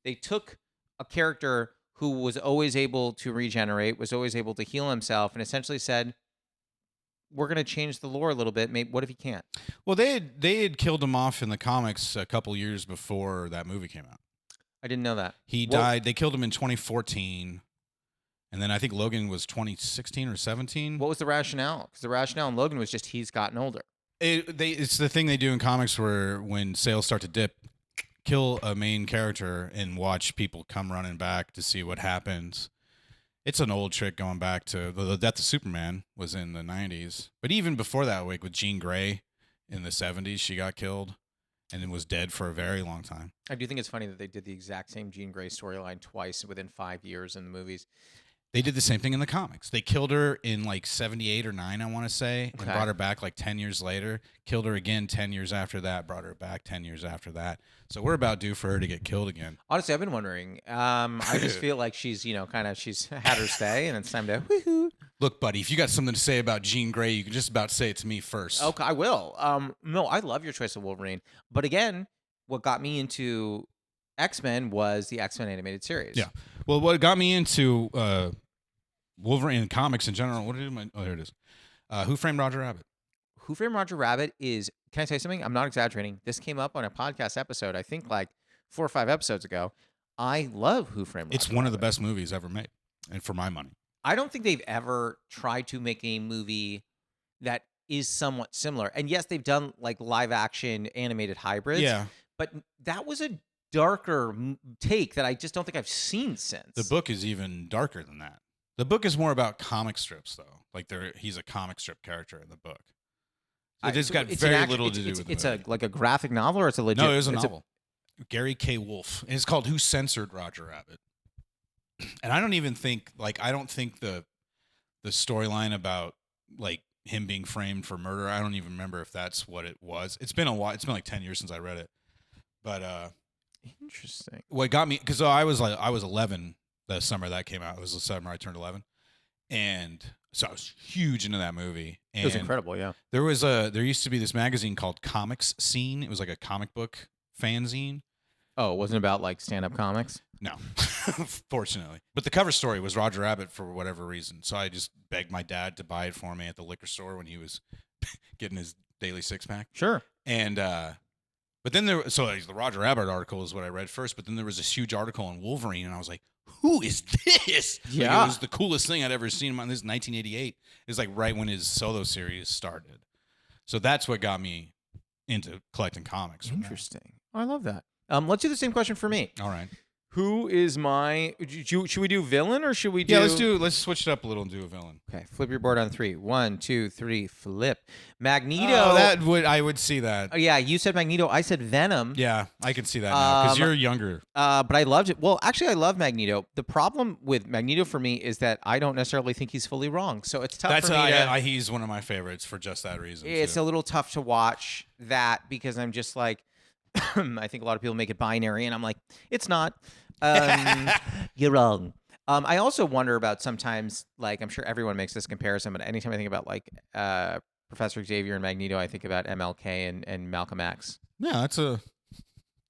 they took a character who was always able to regenerate, was always able to heal himself, and essentially said, we're going to change the lore a little bit. Maybe, what if he can't? Well, they had killed him off in the comics a couple years before that movie came out. I didn't know that. He died. They killed him in 2014. And then I think Logan was 2016 or 17. What was the rationale? Because the rationale in Logan was just he's gotten older. It's the thing they do in comics where when sales start to dip, kill a main character and watch people come running back to see what happens. It's an old trick going back to the Death of Superman was in the 90s. But even before that, like with Jean Grey in the 70s, she got killed and then was dead for a very long time. I do think it's funny that they did the exact same Jean Grey storyline twice within 5 years in the movies. They did the same thing in the comics. They killed her in like 78 or 9, I want to say, and Okay. brought her back like 10 years later. Killed her again 10 years after that, brought her back 10 years after that. So we're about due for her to get killed again. Honestly, I've been wondering. I just feel like she's, she's had her stay, and it's time to woohoo. Look, buddy, if you got something to say about Jean Grey, you can just about say it to me first. Okay, I will. No, I love your choice of Wolverine. But again, what got me into X-Men was the X-Men animated series. Yeah. Well, what got me into Wolverine comics in general, here it is. Who Framed Roger Rabbit? Who Framed Roger Rabbit is, can I say something? I'm not exaggerating. This came up on a podcast episode, I think like 4 or 5 episodes ago. I love Who Framed Roger Rabbit. It's one of the best movies ever made, and for my money. I don't think they've ever tried to make a movie that is somewhat similar. And yes, they've done like live action animated hybrids. Yeah. But that was a darker take that I just don't think I've seen since. The book is even darker than that. The book is more about comic strips, though. Like he's a comic strip character in the book. It has got very little to do with it. It's like a graphic novel, or it's a legit. No, it was a novel. Gary K. Wolfe, and it's called "Who Censored Roger Rabbit." And I don't even think I don't think the storyline about like him being framed for murder. I don't even remember if that's what it was. It's been a while. It's been like 10 years since I read it. But interesting. What got me, because I was 11 the summer that came out. It was the summer I turned 11, and so I was huge into that movie. And it was incredible. Yeah. There used to be this magazine called Comics Scene. It was like a comic book fanzine. Oh, it wasn't about like stand-up comics? No, fortunately. But the cover story was Roger Rabbit for whatever reason. So I just begged my dad to buy it for me at the liquor store when he was getting his daily six-pack. Sure. And but then the Roger Rabbit article is what I read first. But then there was this huge article on Wolverine, and I was like, "Who is this?" Yeah, like, it was the coolest thing I'd ever seen. This is 1988. It was like right when his solo series started. So that's what got me into collecting comics. Interesting. Oh, I love that. Let's do the same question for me. All right. Who is my? Should we do villain or should we do? Yeah, let's switch it up a little and do a villain. Okay, flip your board on 3. 1, 2, 3, flip. Magneto. Oh, I would see that. Oh, yeah, you said Magneto. I said Venom. Yeah, I can see that now because you're younger. But I loved it. Well, actually, I love Magneto. The problem with Magneto for me is that I don't necessarily think he's fully wrong. So it's tough for me he's one of my favorites for just that reason. It's a little tough to watch that because I'm just like, I think a lot of people make it binary, and I'm like, it's not. You're wrong. I also wonder about sometimes, like, I'm sure everyone makes this comparison, but anytime I think about like Professor Xavier and Magneto, I think about MLK and Malcolm X. Yeah,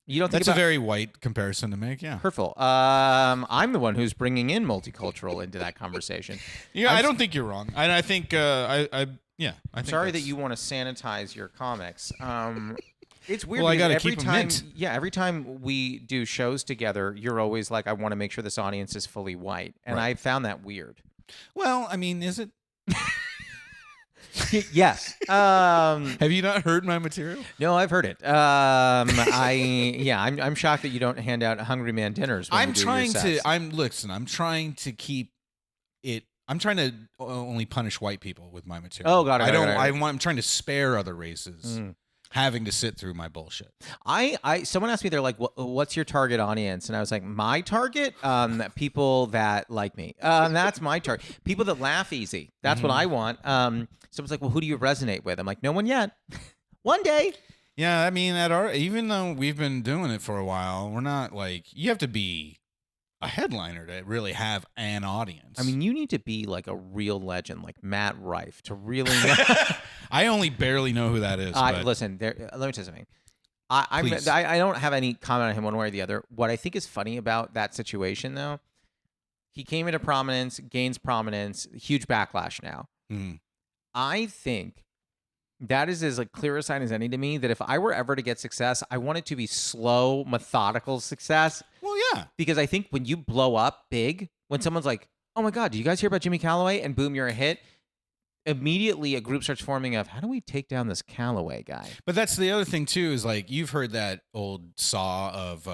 you don't think that's a very white comparison to make. Yeah, hurtful. I'm the one who's bringing in multicultural into that conversation. Yeah, I don't think you're wrong. I think I'm sorry that you want to sanitize your comics. It's weird. Well, I gotta every keep 'em time, mint. yeah, every time we do shows together, you're always like, I want to make sure this audience is fully white, and Right. I found that weird. Well, I mean, is it? Yes. Have you not heard my material? No, I've heard it. I'm shocked that you don't hand out Hungry Man dinners. When I'm you do trying your to. sets. I'm trying to keep it. I'm trying to only punish white people with my material. Oh, got it. I'm trying to spare other races. Having to sit through my bullshit. Someone asked me, they're like, what's your target audience? And I was like, my target? People that like me. That's my target. People that laugh easy. That's what I want. Someone's like, well, who do you resonate with? I'm like, no one yet. One day. Yeah, I mean, even though we've been doing it for a while, we're not like, you have to be a headliner to really have an audience. I mean, you need to be like a real legend, like Matt Rife, to really. I only barely know who that is. Listen, let me tell you something. I don't have any comment on him one way or the other. What I think is funny about that situation, though, he came into prominence, gains prominence, huge backlash now. I think that is as like clear a sign as any to me that if I were ever to get success, I want it to be slow, methodical success. Well, yeah. Because I think when you blow up big, when someone's like, oh my God, did you guys hear about Jimmy Callaway? And boom, you're a hit. Immediately a group starts forming of, how do we take down this Callaway guy? But that's the other thing too, is like, you've heard that old saw of,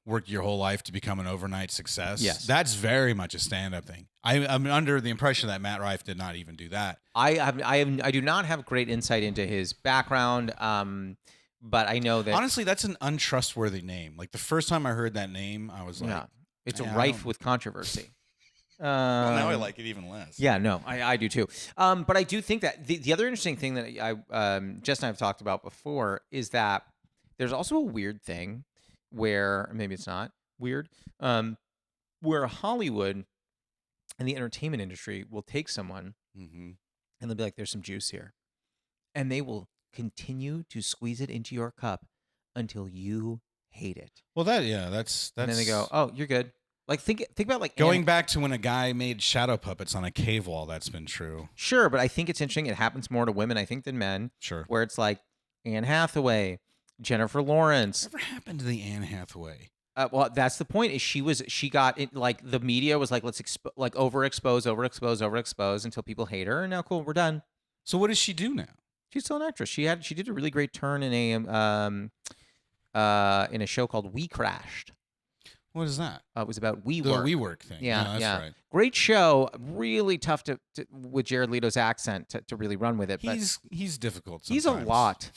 work your whole life to become an overnight success. Yes. That's very much a stand-up thing. I'm under the impression that Matt Rife did not even do that. I do not have great insight into his background, but I know that honestly, that's an untrustworthy name. Like the first time I heard that name, I was like, yeah, it's rife with controversy. Well, now I like it even less. Yeah, no, I do too. But I do think that the other interesting thing that Jess and I have talked about before is that there's also a weird thing where maybe it's not weird, where Hollywood and the entertainment industry will take someone and they'll be like, there's some juice here. And they will continue to squeeze it into your cup until you hate it. Well, that's. And then they go, oh, you're good. Like think about like going back to when a guy made shadow puppets on a cave wall. That's been true. Sure, but I think it's interesting. It happens more to women, I think, than men. Sure. Where it's like Anne Hathaway, Jennifer Lawrence. Whatever happened to the Anne Hathaway? Well, that's the point. Is she got it? Like the media was like, let's overexpose until people hate her. And now, cool, we're done. So what does she do now? She's still an actress. She did a really great turn in a in a show called We Crashed. What is that? It was about WeWork. The WeWork thing. Yeah, that's right. Great show. Really tough to with Jared Leto's accent to really run with it. But He's difficult sometimes. he's a lot.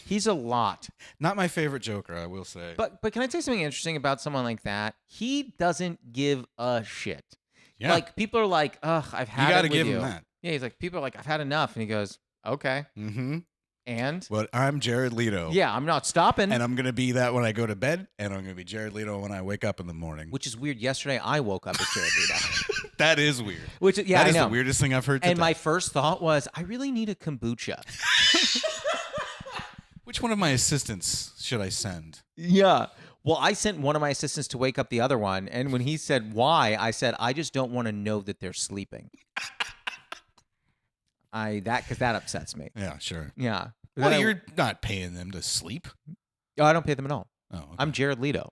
He's a lot. Not my favorite Joker, I will say. But can I say something interesting about someone like that? He doesn't give a shit. Yeah. Like, people are like, ugh, I've had You got it to with give you. him that. Yeah, he's like, people are like, I've had enough. And he goes, okay. Mm-hmm. And? But I'm Jared Leto. Yeah, I'm not stopping. And I'm going to be that when I go to bed, and I'm going to be Jared Leto when I wake up in the morning. Which is weird. Yesterday, I woke up as Jared Leto. That is weird. Which, yeah, that is I know. the weirdest thing I've heard today. And my first thought was, I really need a kombucha. Which one of my assistants should I send? Yeah. Well, I sent one of my assistants to wake up the other one, and when he said why, I said, I just don't want to know that they're sleeping. Because that upsets me. Yeah, sure. Yeah. Well, you're not paying them to sleep. Oh, I don't pay them at all. Oh, okay. I'm Jared Leto.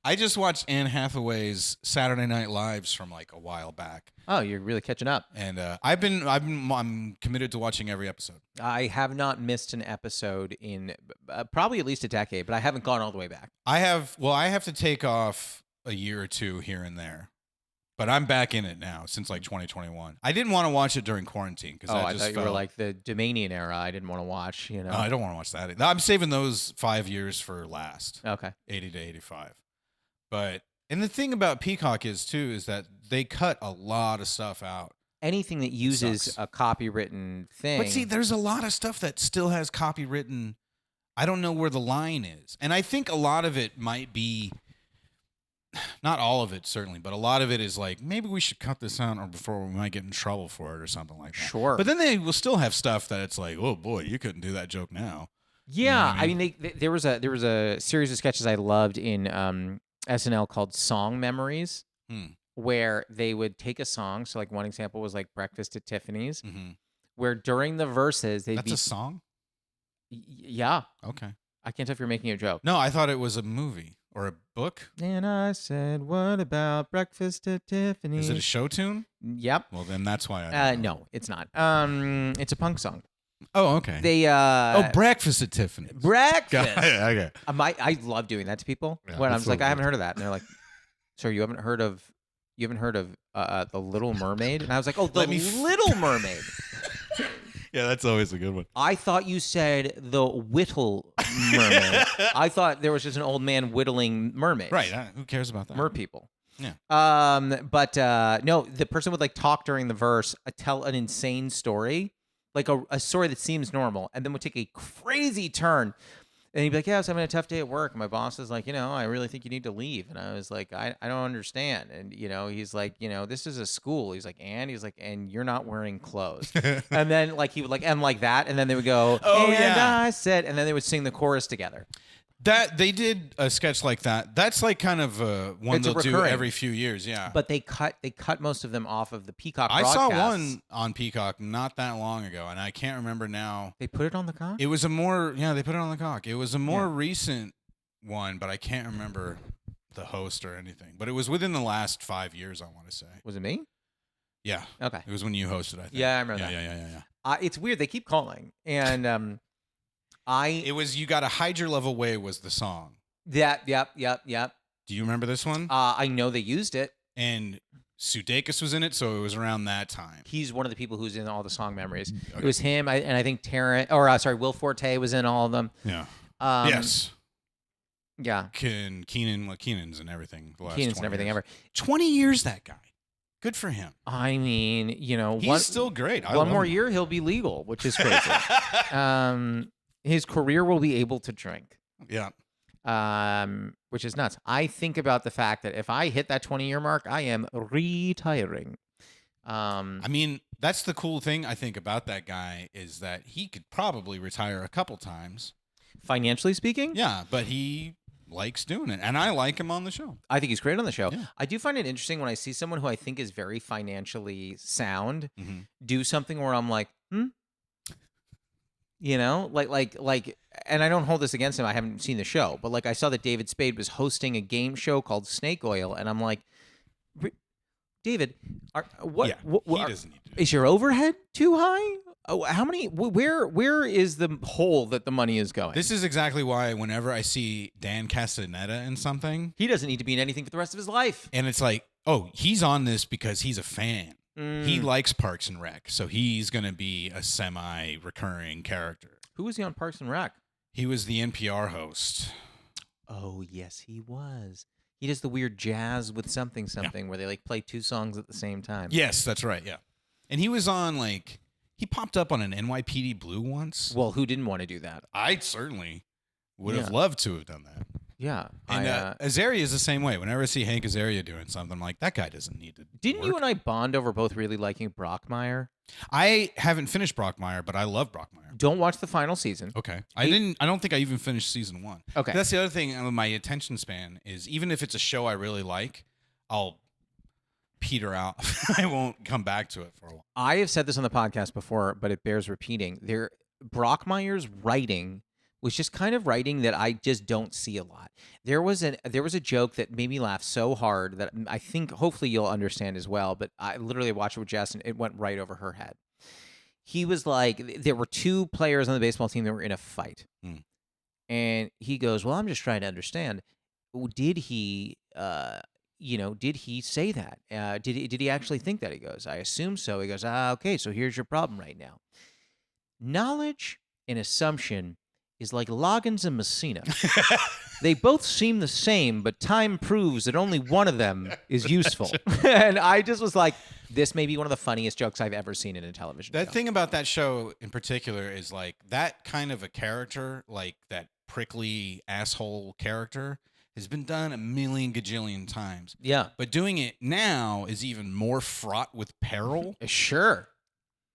I just watched Anne Hathaway's Saturday Night Lives from like a while back. Oh, you're really catching up. And I'm committed to watching every episode. I have not missed an episode in probably at least a decade, but I haven't gone all the way back. I have to take off a year or two here and there. But I'm back in it now since like 2021. I didn't want to watch it during quarantine because I thought you were like the Domanian era. I didn't want to watch, No, I don't want to watch that. I'm saving those 5 years for last. Okay. 80 to 85. And the thing about Peacock is that they cut a lot of stuff out. Anything that uses sucks. a copywritten thing. But see, there's a lot of stuff that still has copywritten. I don't know where the line is. And I think a lot of it might be, not all of it certainly, but a lot of it is like, maybe we should cut this out or before we might get in trouble for it or something like that. Sure. But then they will still have stuff that it's like, oh boy, you couldn't do that joke now. Yeah. You know what I mean, there was a series of sketches I loved in SNL called Song Memories, where they would take a song. So, like, one example was like Breakfast at Tiffany's, where during the verses they'd That's a song? Yeah. Okay. I can't tell if you're making a joke. No, I thought it was a movie or a book. And I said, what about Breakfast at Tiffany's? Is it a show tune? Yep. Well, then that's why I don't know. No, it's not. It's a punk song. Oh, okay. They Breakfast at Tiffany's. Breakfast. Okay. I love doing that to people. Yeah, when I'm that's just like, so I haven't good. heard of that, and they're like, "Sir, you haven't heard of The Little Mermaid?" And I was like, "Oh, The Little Mermaid." Yeah, that's always a good one. I thought you said The Whittle Mermaid. I thought there was just an old man whittling mermaids. Right. Who cares about that? Mer people. Yeah. But no, the person would like talk during the verse, tell an insane story, like a story that seems normal, and then would take a crazy turn. And he'd be like, yeah, I was having a tough day at work. And my boss is like, I really think you need to leave. And I was like, I don't understand. And, he's like, this is a school. He's like, and you're not wearing clothes. And then like he would like end like that. And then they would go, I said, and then they would sing the chorus together. That they did a sketch like that. That's like kind of one It's they'll do recurring. every few years. Yeah. But they cut most of them off of the Peacock I saw broadcasts. one on Peacock not that long ago, and I can't remember now. They put it on the cock? It was they put it on the cock. It was a more recent one, but I can't remember the host or anything. But it was within the last 5 years, I want to say. Was it me? Yeah. Okay. It was when you hosted, I think. Yeah, I remember that. Yeah. It's weird. They keep calling. And It was You Gotta Hide Your Love Away was the song. Yep. Do you remember this one? I know they used it. And Sudeikis was in it, so it was around that time. He's one of the people who's in all the song memories. Okay. It was him, and I think Will Forte was in all of them. Yeah. Yes. Yes. Yeah. Keenan's and everything. Keenan's and everything ever. 20 years, that guy. Good for him. I mean, he's still great. One more year, he'll be legal, which is crazy. His career will be able to drink. Yeah. Which is nuts. I think about the fact that if I hit that 20-year mark, I am retiring. I mean, that's the cool thing I think about that guy is that he could probably retire a couple times. Financially speaking? Yeah, but he likes doing it, and I like him on the show. I think he's great on the show. Yeah. I do find it interesting when I see someone who I think is very financially sound do something where I'm like, like, and I don't hold this against him. I haven't seen the show, but like I saw that David Spade was hosting a game show called Snake Oil, and I'm like, David, He doesn't need to. is your overhead too high? Oh, how many? Where is the hole that the money is going? This is exactly why whenever I see Dan Castaneda in something, He doesn't need to be in anything for the rest of his life. and it's like, oh, he's on this because he's a fan. He likes Parks and Rec, so he's going to be a semi-recurring character. Who was he on Parks and Rec? He was the NPR host. Oh, yes, he was. He does the weird jazz with something where they like play two songs at the same time. Yes, that's right, yeah. And he was on, like, he popped up on an NYPD Blue once. Well, who didn't want to do that? I certainly would have loved to have done that. Yeah. And Azaria is the same way. Whenever I see Hank Azaria doing something, I'm like, that guy doesn't need to Didn't work. you and I bond over both really liking Brockmire? I haven't finished Brockmire, but I love Brockmire. Don't watch the final season. Okay. I don't think I even finished season 1. Okay. That's the other thing with my attention span is even if it's a show I really like, I'll peter out. I won't come back to it for a while. I have said this on the podcast before, but it bears repeating. Brockmire's writing was just kind of writing that I just don't see a lot. There was a joke that made me laugh so hard that I think hopefully you'll understand as well, but I literally watched it with Jess and it went right over her head. He was like, there were two players on the baseball team that were in a fight. And he goes, well, I'm just trying to understand. Did he say that? Did he actually think that? He goes, I assume so. He goes, okay, so here's your problem right now. Knowledge and assumption is like Loggins and Messina. They both seem the same, but time proves that only one of them is useful. And I just was like, this may be one of the funniest jokes I've ever seen in a television show. That thing about that show in particular is like that kind of a character, like that prickly asshole character, has been done a million gajillion times. Yeah. But doing it now is even more fraught with peril. Sure.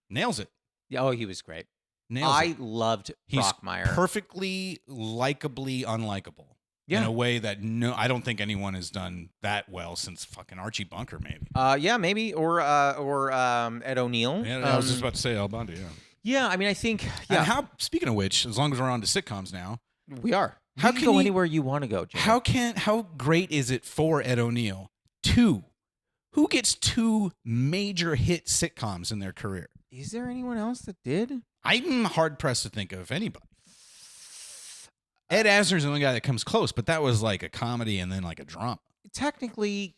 Nails it. Oh, he was great. Nails it. Loved He's Brockmire. perfectly likably unlikable. In a way that I don't think anyone has done that well since fucking Archie Bunker, maybe. Yeah, maybe or Ed O'Neill. Yeah, I was just about to say Al Bundy. Yeah. Yeah, I mean, I think. Yeah. And how? Speaking of which, as long as we're on to sitcoms now, We are. How You can can go you- anywhere you want to go, Jimmy. how great is it for Ed O'Neill? Who gets 2 major hit sitcoms in their career? Is there anyone else that did? I'm hard pressed to think of anybody. Ed Asner's the only guy that comes close, but that was like a comedy and then like a drama. Technically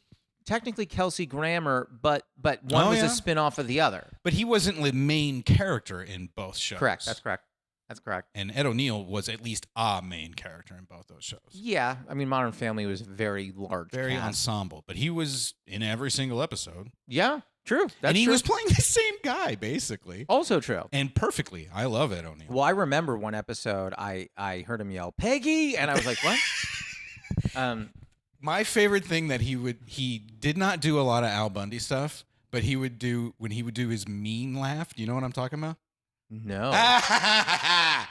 Kelsey Grammer, but one was a spin-off of the other. But he wasn't the main character in both shows. Correct. That's correct. That's correct. And Ed O'Neill was at least a main character in both those shows. Yeah, I mean, Modern Family was a very large, Very cast. ensemble, but he was in every single episode. Yeah, true. That's and he true. was playing the same guy, basically. Also true. And perfectly. I love Ed O'Neill. Well, I remember one episode I heard him yell, Peggy, and I was like, what? My favorite thing that he did not do a lot of Al Bundy stuff, but he would do when he would do his mean laugh. Do you know what I'm talking about? No.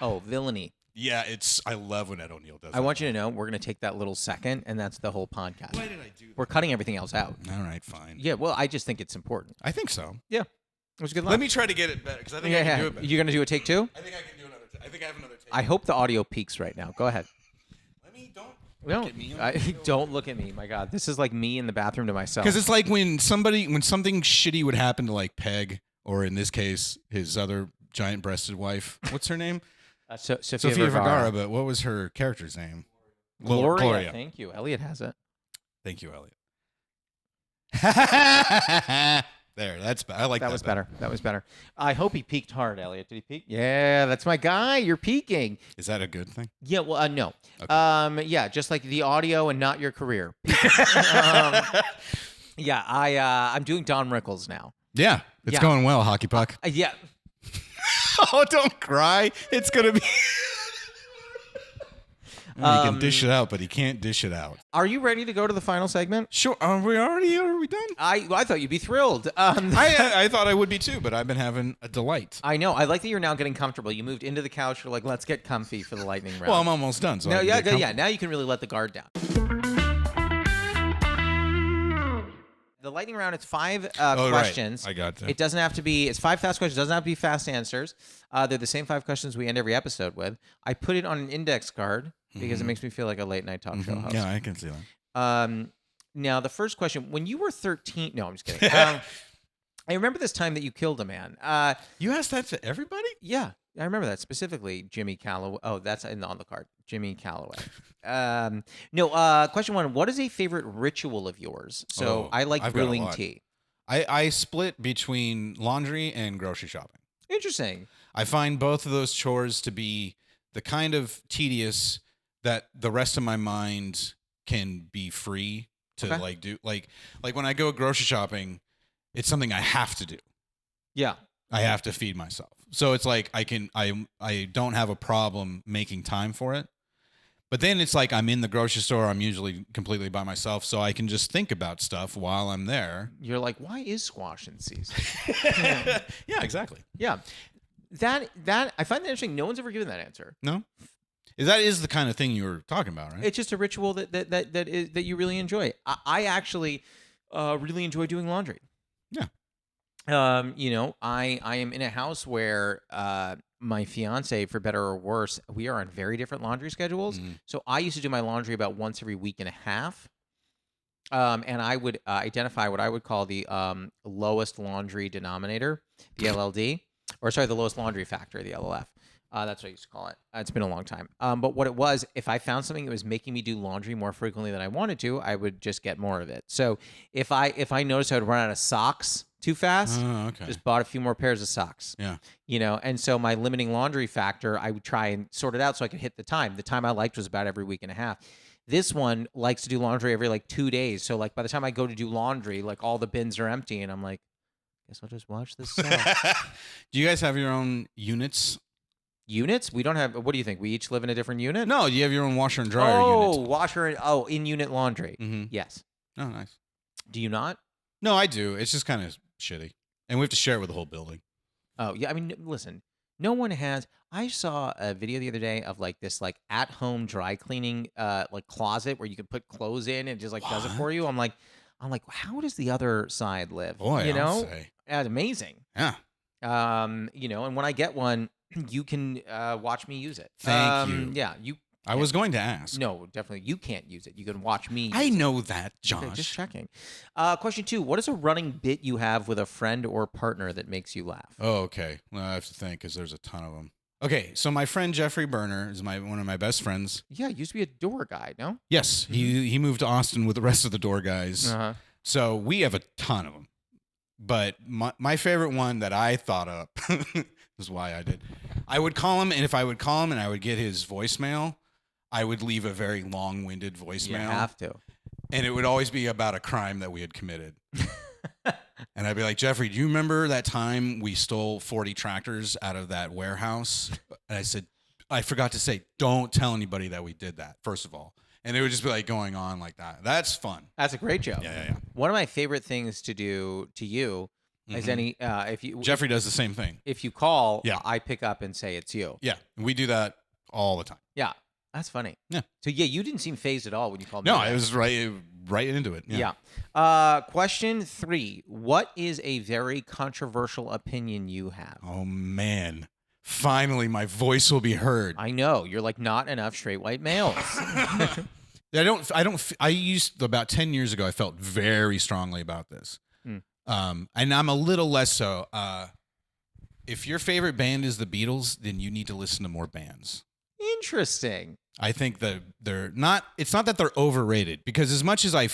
Oh, villainy. Yeah, I love when Ed O'Neill does that. I want you to know we're going to take that little second, and that's the whole podcast. Why did I do that? We're cutting everything else out. All right, fine. Yeah, well, I just think it's important. I think so. Yeah. It was a good laugh. Let me try to get it better because I think I can do it better. You're going to do a take two? I think I can do another. I think I have another take. I hope the audio peaks right now. Go ahead. Don't No, look at me. don't look at me. My God, this is like me in the bathroom to myself. Because it's like when something shitty would happen to like Peg, or in this case, his other giant-breasted wife. What's her name? Sofia Vergara. But what was her character's name? Gloria. Thank you. Elliot has it. Thank you, Elliot. There, that's I like that. That was better. That was better. I hope he peaked hard, Elliot. Did he peak? Yeah, that's my guy. You're peaking. Is that a good thing? Yeah. Well, no. Okay. Yeah, just like the audio and not your career. Yeah, I'm doing Don Rickles now. Yeah, it's Yeah. going well, Hockey Puck. Yeah. Oh, don't cry. It's gonna be. He can dish it out, but he can't dish it out. Are you ready to go to the final segment? Sure. Are we done? I thought you'd be thrilled. I thought I would be too, but I've been having a delight. I know. I like that you're now getting comfortable. You moved into the couch. You're like, let's get comfy for the lightning round. Well, I'm almost done. So No, I can yeah, get comfortable. yeah. Now you can really let the guard down. The lightning round, it's 5 questions. Right. I got that. It doesn't have to be, it's 5 fast questions. It doesn't have to be fast answers. They're the same 5 questions we end every episode with. I put it on an index card because it makes me feel like a late night talk show host. Yeah, I can see that. Now, the first question, when you were 13, no, I'm just kidding. I remember this time that you killed a man. You asked that to everybody? Yeah, I remember that specifically. Jimmy Callaway. Oh, that's on the card. Jimmy Callaway. No. Question one: what is a favorite ritual of yours? So Oh, I like I've got a brewing lot. tea. I split between laundry and grocery shopping. Interesting. I find both of those chores to be the kind of tedious that the rest of my mind can be free to Okay. like do. Like when I go grocery shopping, it's something I have to do. Yeah. I have to feed myself. So it's like I don't have a problem making time for it. But then it's like I'm in the grocery store. I'm usually completely by myself, so I can just think about stuff while I'm there. You're like, why is squash in season? Yeah, exactly. Yeah. That I find that interesting. No one's ever given that answer. No, that is the kind of thing you were talking about, right? It's just a ritual that you really enjoy. I actually really enjoy doing laundry. Yeah. I am in a house where my fiance, for better or worse, we are on very different laundry schedules. Mhm. So I used to do my laundry about once every week and a half. And I would identify what I would call the lowest laundry denominator, the LLD, or sorry, the lowest laundry factor, the LLF. That's what I used to call it. It's been a long time. But what it was, if I found something that was making me do laundry more frequently than I wanted to, I would just get more of it. So if I noticed I would run out of socks too fast, Okay. just bought a few more pairs of socks. Yeah. And so my limiting laundry factor, I would try and sort it out so I could hit the time. The time I liked was about every week and a half. This one likes to do laundry every like 2 days. So like by the time I go to do laundry, like all the bins are empty, and I'm like, guess I'll just watch this. Do you guys have your own units? Units? We don't have. What do you think? We each live in a different unit? No, you have your own washer and dryer Oh, unit. washer and in unit laundry. Mm-hmm. Yes. Oh, nice. Do you not? No, I do. It's just kind of shitty, and we have to share it with the whole building. Oh yeah. I mean, listen. No one has. I saw a video the other day of like this like at home dry cleaning like closet where you can put clothes in and it just like does it for you. I'm like, how does the other side live? Boy, you know, I'll say. That's amazing. Yeah. And when I get one, you can watch me use it. Thank you. Yeah, I was going to ask. No, definitely. You can't use it. You can watch me. I use it. know that, Josh. Okay, just checking. Question 2. What is a running bit you have with a friend or partner that makes you laugh? Oh, okay. Well, I have to think because there's a ton of them. Okay, so my friend Jeffrey Berner is one of my best friends. Yeah, used to be a door guy, no? Yes, he moved to Austin with the rest of the door guys. Uh-huh. So we have a ton of them. But my favorite one that I thought up is why I did. I would call him, and if I would call him and I would get his voicemail, I would leave a very long-winded voicemail. You have to. And it would always be about a crime that we had committed. And I'd be like, Jeffrey, do you remember that time we stole 40 tractors out of that warehouse? And I said, I forgot to say, don't tell anybody that we did that, first of all. And it would just be like going on like that. That's fun. That's a great joke. Yeah. One of my favorite things to do to you is Jeffrey does the same thing. If you call, Yeah. I pick up and say it's you. Yeah. We do that all the time. Yeah. That's funny. Yeah. So yeah, you didn't seem phased at all when you called me. No, I was right into it. Yeah. Question 3. What is a very controversial opinion you have? Oh, man. Finally, my voice will be heard. I know. You're like not enough straight white males. I used about 10 years ago, I felt very strongly about this. And I'm a little less so. If your favorite band is the Beatles, then you need to listen to more bands. Interesting. I think that it's not that they're overrated, because as much as I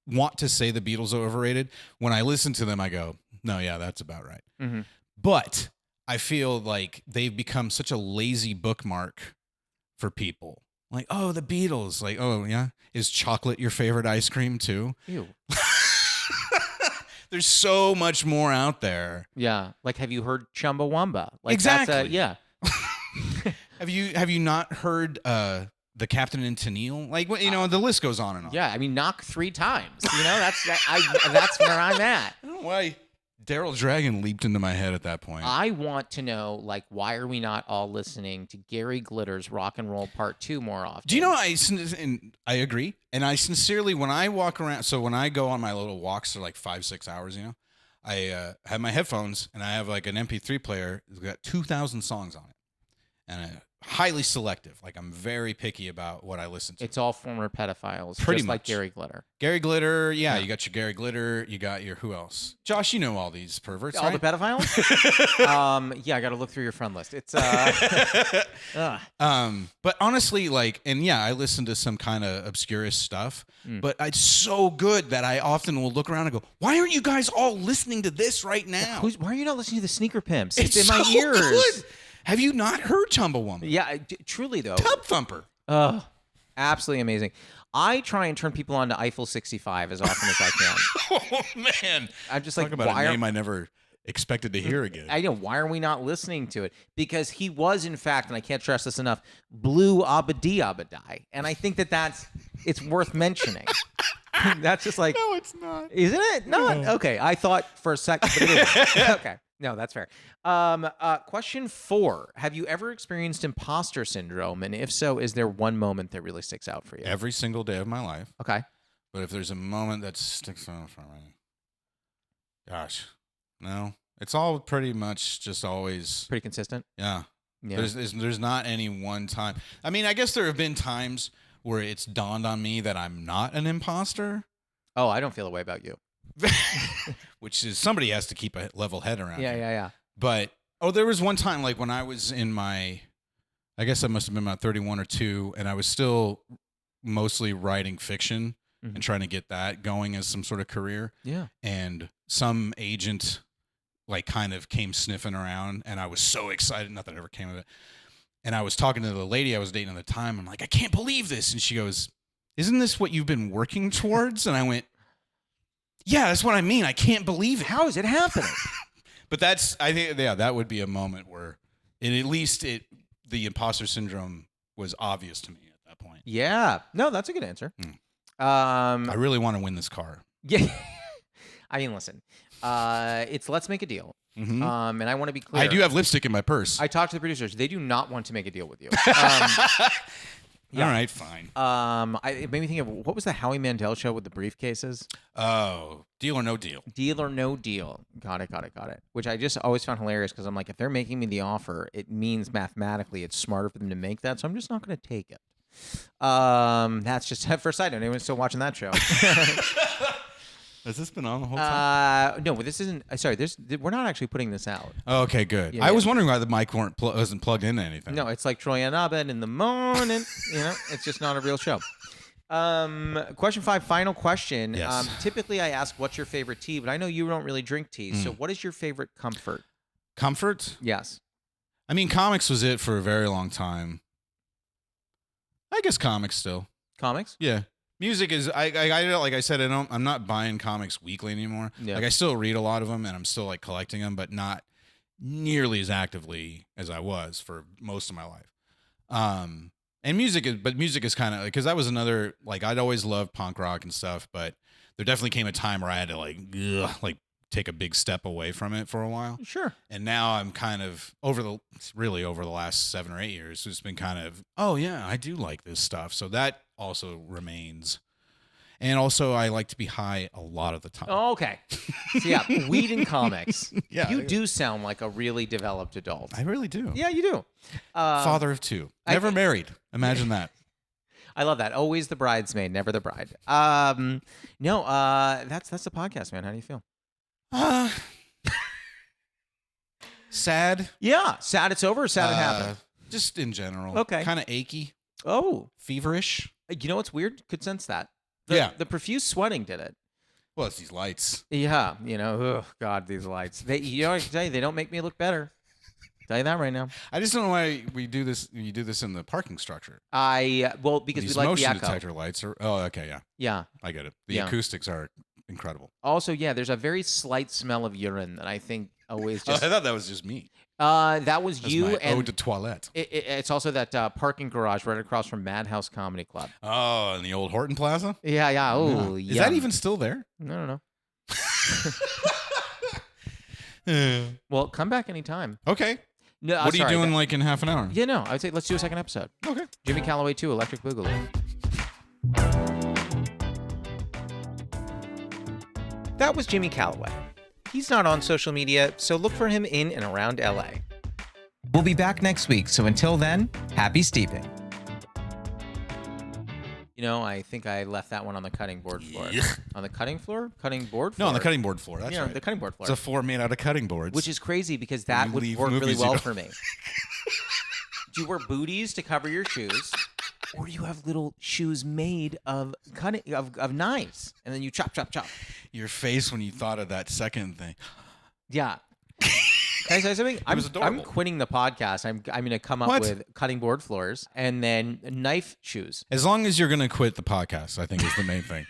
want to say the Beatles are overrated, when I listen to them, I go, no, yeah, that's about right. Mm-hmm. But I feel like they've become such a lazy bookmark for people. Like, oh, the Beatles. Like, oh, yeah. Is chocolate your favorite ice cream too? Ew. There's so much more out there. Yeah. Like, have you heard Chumbawamba? Like, Exactly. Yeah. Have you not heard the Captain and Tennille? Like, the list goes on and on. Yeah. I mean, knock 3 times. That's where I'm at. I don't know why Daryl Dragon leaped into my head at that point. I want to know, like, why are we not all listening to Gary Glitter's Rock and Roll Part 2 more often? Do you know, I agree. And I sincerely, when I walk around, so when I go on my little walks for like 5-6 hours, I have my headphones and I have like an MP3 player that's got 2,000 songs on it. And highly selective. Like I'm very picky about what I listen to. It's all former pedophiles, Pretty just like much. Gary Glitter. Gary Glitter, yeah, you got your Gary Glitter, you got your who else? Josh, you know all these perverts, All right? the pedophiles? Yeah, I got to look through your friend list. It's but honestly, like, and yeah, I listen to some kind of obscurest stuff, but it's so good that I often will look around and go, "Why aren't you guys all listening to this right now? why are you not listening to the Sneaker Pimps? It's in my so ears. good. Have you not heard Chumblewoman? Yeah, truly though. Tub Thumper. Absolutely amazing. I try and turn people on to Eiffel 65 as often as I can. Oh man, I'm just talk like, about why a are name I never expected to hear again. I know, why are we not listening to it? Because he was, in fact, and I can't stress this enough, Blue Abadi Abadai. And I think it's worth mentioning. That's just like, No, it's not. isn't it? Not? Okay. I thought for a second, but it isn't. Okay. No, that's fair. Question 4. Have you ever experienced imposter syndrome? And if so, is there one moment that really sticks out for you? Every single day of my life. Okay. But if there's a moment that sticks out for me, gosh, no. It's all pretty much just always, Pretty consistent? yeah. Yeah. There's not any one time. I mean, I guess there have been times where it's dawned on me that I'm not an imposter, Oh, I don't feel a way about you. which is somebody has to keep a level head around. Yeah, here. yeah. But there was one time, like when I was in my, I guess I must have been about 31 or 2, and I was still mostly writing fiction and trying to get that going as some sort of career. Yeah. And some agent like kind of came sniffing around, and I was so excited. Nothing ever came of it. And I was talking to the lady I was dating at the time. I'm like, I can't believe this. And she goes, isn't this what you've been working towards? And I went, yeah, that's what I mean. I can't believe it. How is it happening? But I think, yeah, that would be a moment where the imposter syndrome was obvious to me at that point. Yeah. No, that's a good answer. I really want to win this car. Yeah. I mean, listen, it's let's make a deal. Mm-hmm. And I want to be clear. I do have lipstick in my purse. I talked to the producers. They do not want to make a deal with you. All right, fine. It made me think of, what was the Howie Mandel show with the briefcases? Oh, Deal or No Deal. Deal or No Deal. Got it. Which I just always found hilarious because I'm like, if they're making me the offer, it means mathematically it's smarter for them to make that, so I'm just not going to take it. That's just for a side note. Anyone's still watching that show? Has this been on the whole time? No, this isn't. Sorry, we're not actually putting this out. Oh, okay, good. Yeah, I was wondering why the mic wasn't plugged into anything. No, it's like Troy and Abed in the morning. It's just not a real show. Question 5, final question. Yes. Typically, I ask, what's your favorite tea? But I know you don't really drink tea. So what is your favorite comfort? Comfort? Yes. I mean, comics was it for a very long time. I guess comics still. Comics? Yeah. Music is, like I said, I'm not buying comics weekly anymore. Yeah. Like I still read a lot of them and I'm still like collecting them, but not nearly as actively as I was for most of my life. And music is kind of, because that was another, like I'd always loved punk rock and stuff, but there definitely came a time where I had to like take a big step away from it for a while. Sure. And now I'm kind of over the last 7 or 8 years, it's been kind of, oh yeah, I do like this stuff. So that also remains. And also I like to be high a lot of the time. Oh, okay. So yeah, weed and comics. Yeah. You do sound like a really developed adult. I really do. Yeah, you do. Father of 2. Never married. Imagine that. I love that. Always the bridesmaid, never the bride. No, that's the podcast, man. How do you feel? Sad. Yeah, sad it's over or sad it happened? Just in general. Okay. Kind of achy, Oh, feverish. you know what's weird? Could sense that. Yeah. The profuse sweating did it. Well, it's these lights. Yeah, oh God, these lights. I can tell you, they don't make me look better. Tell you that right now. I just don't know why we do this. You do this in the parking structure. Because These we like the motion echo. detector lights are. Oh, okay, yeah, Yeah. I get it. The Yeah. acoustics are incredible. Also, yeah, there's a very slight smell of urine that I think always just. I thought that was just me. That was That's you my and ode to toilette. it's also that parking garage right across from Madhouse Comedy Club. Oh, in the old Horton Plaza. Yeah, yeah. Oh, Is that even still there? No. Well, come back anytime. Okay. No, What are you doing like in half an hour? Yeah, no. I would say let's do a second episode. Okay. Jimmy Callaway 2, Electric Boogaloo. That was Jimmy Callaway. He's not on social media, so look for him in and around LA. We'll be back next week. So until then, happy steeping. You know, I think I left that one on the cutting board floor. On the cutting floor? Cutting board floor? No, on the cutting board floor. That's right. The cutting board floor. It's a floor made out of cutting boards. Which is crazy because that would work really well for me. Do you wear booties to cover your shoes? Or do you have little shoes made of cutting of knives? And then you chop, chop, chop. Your face when you thought of that second thing. Yeah. Can I say something? I'm quitting the podcast. I'm going to come up with cutting board floors and then knife shoes. As long as you're going to quit the podcast, I think is the main thing.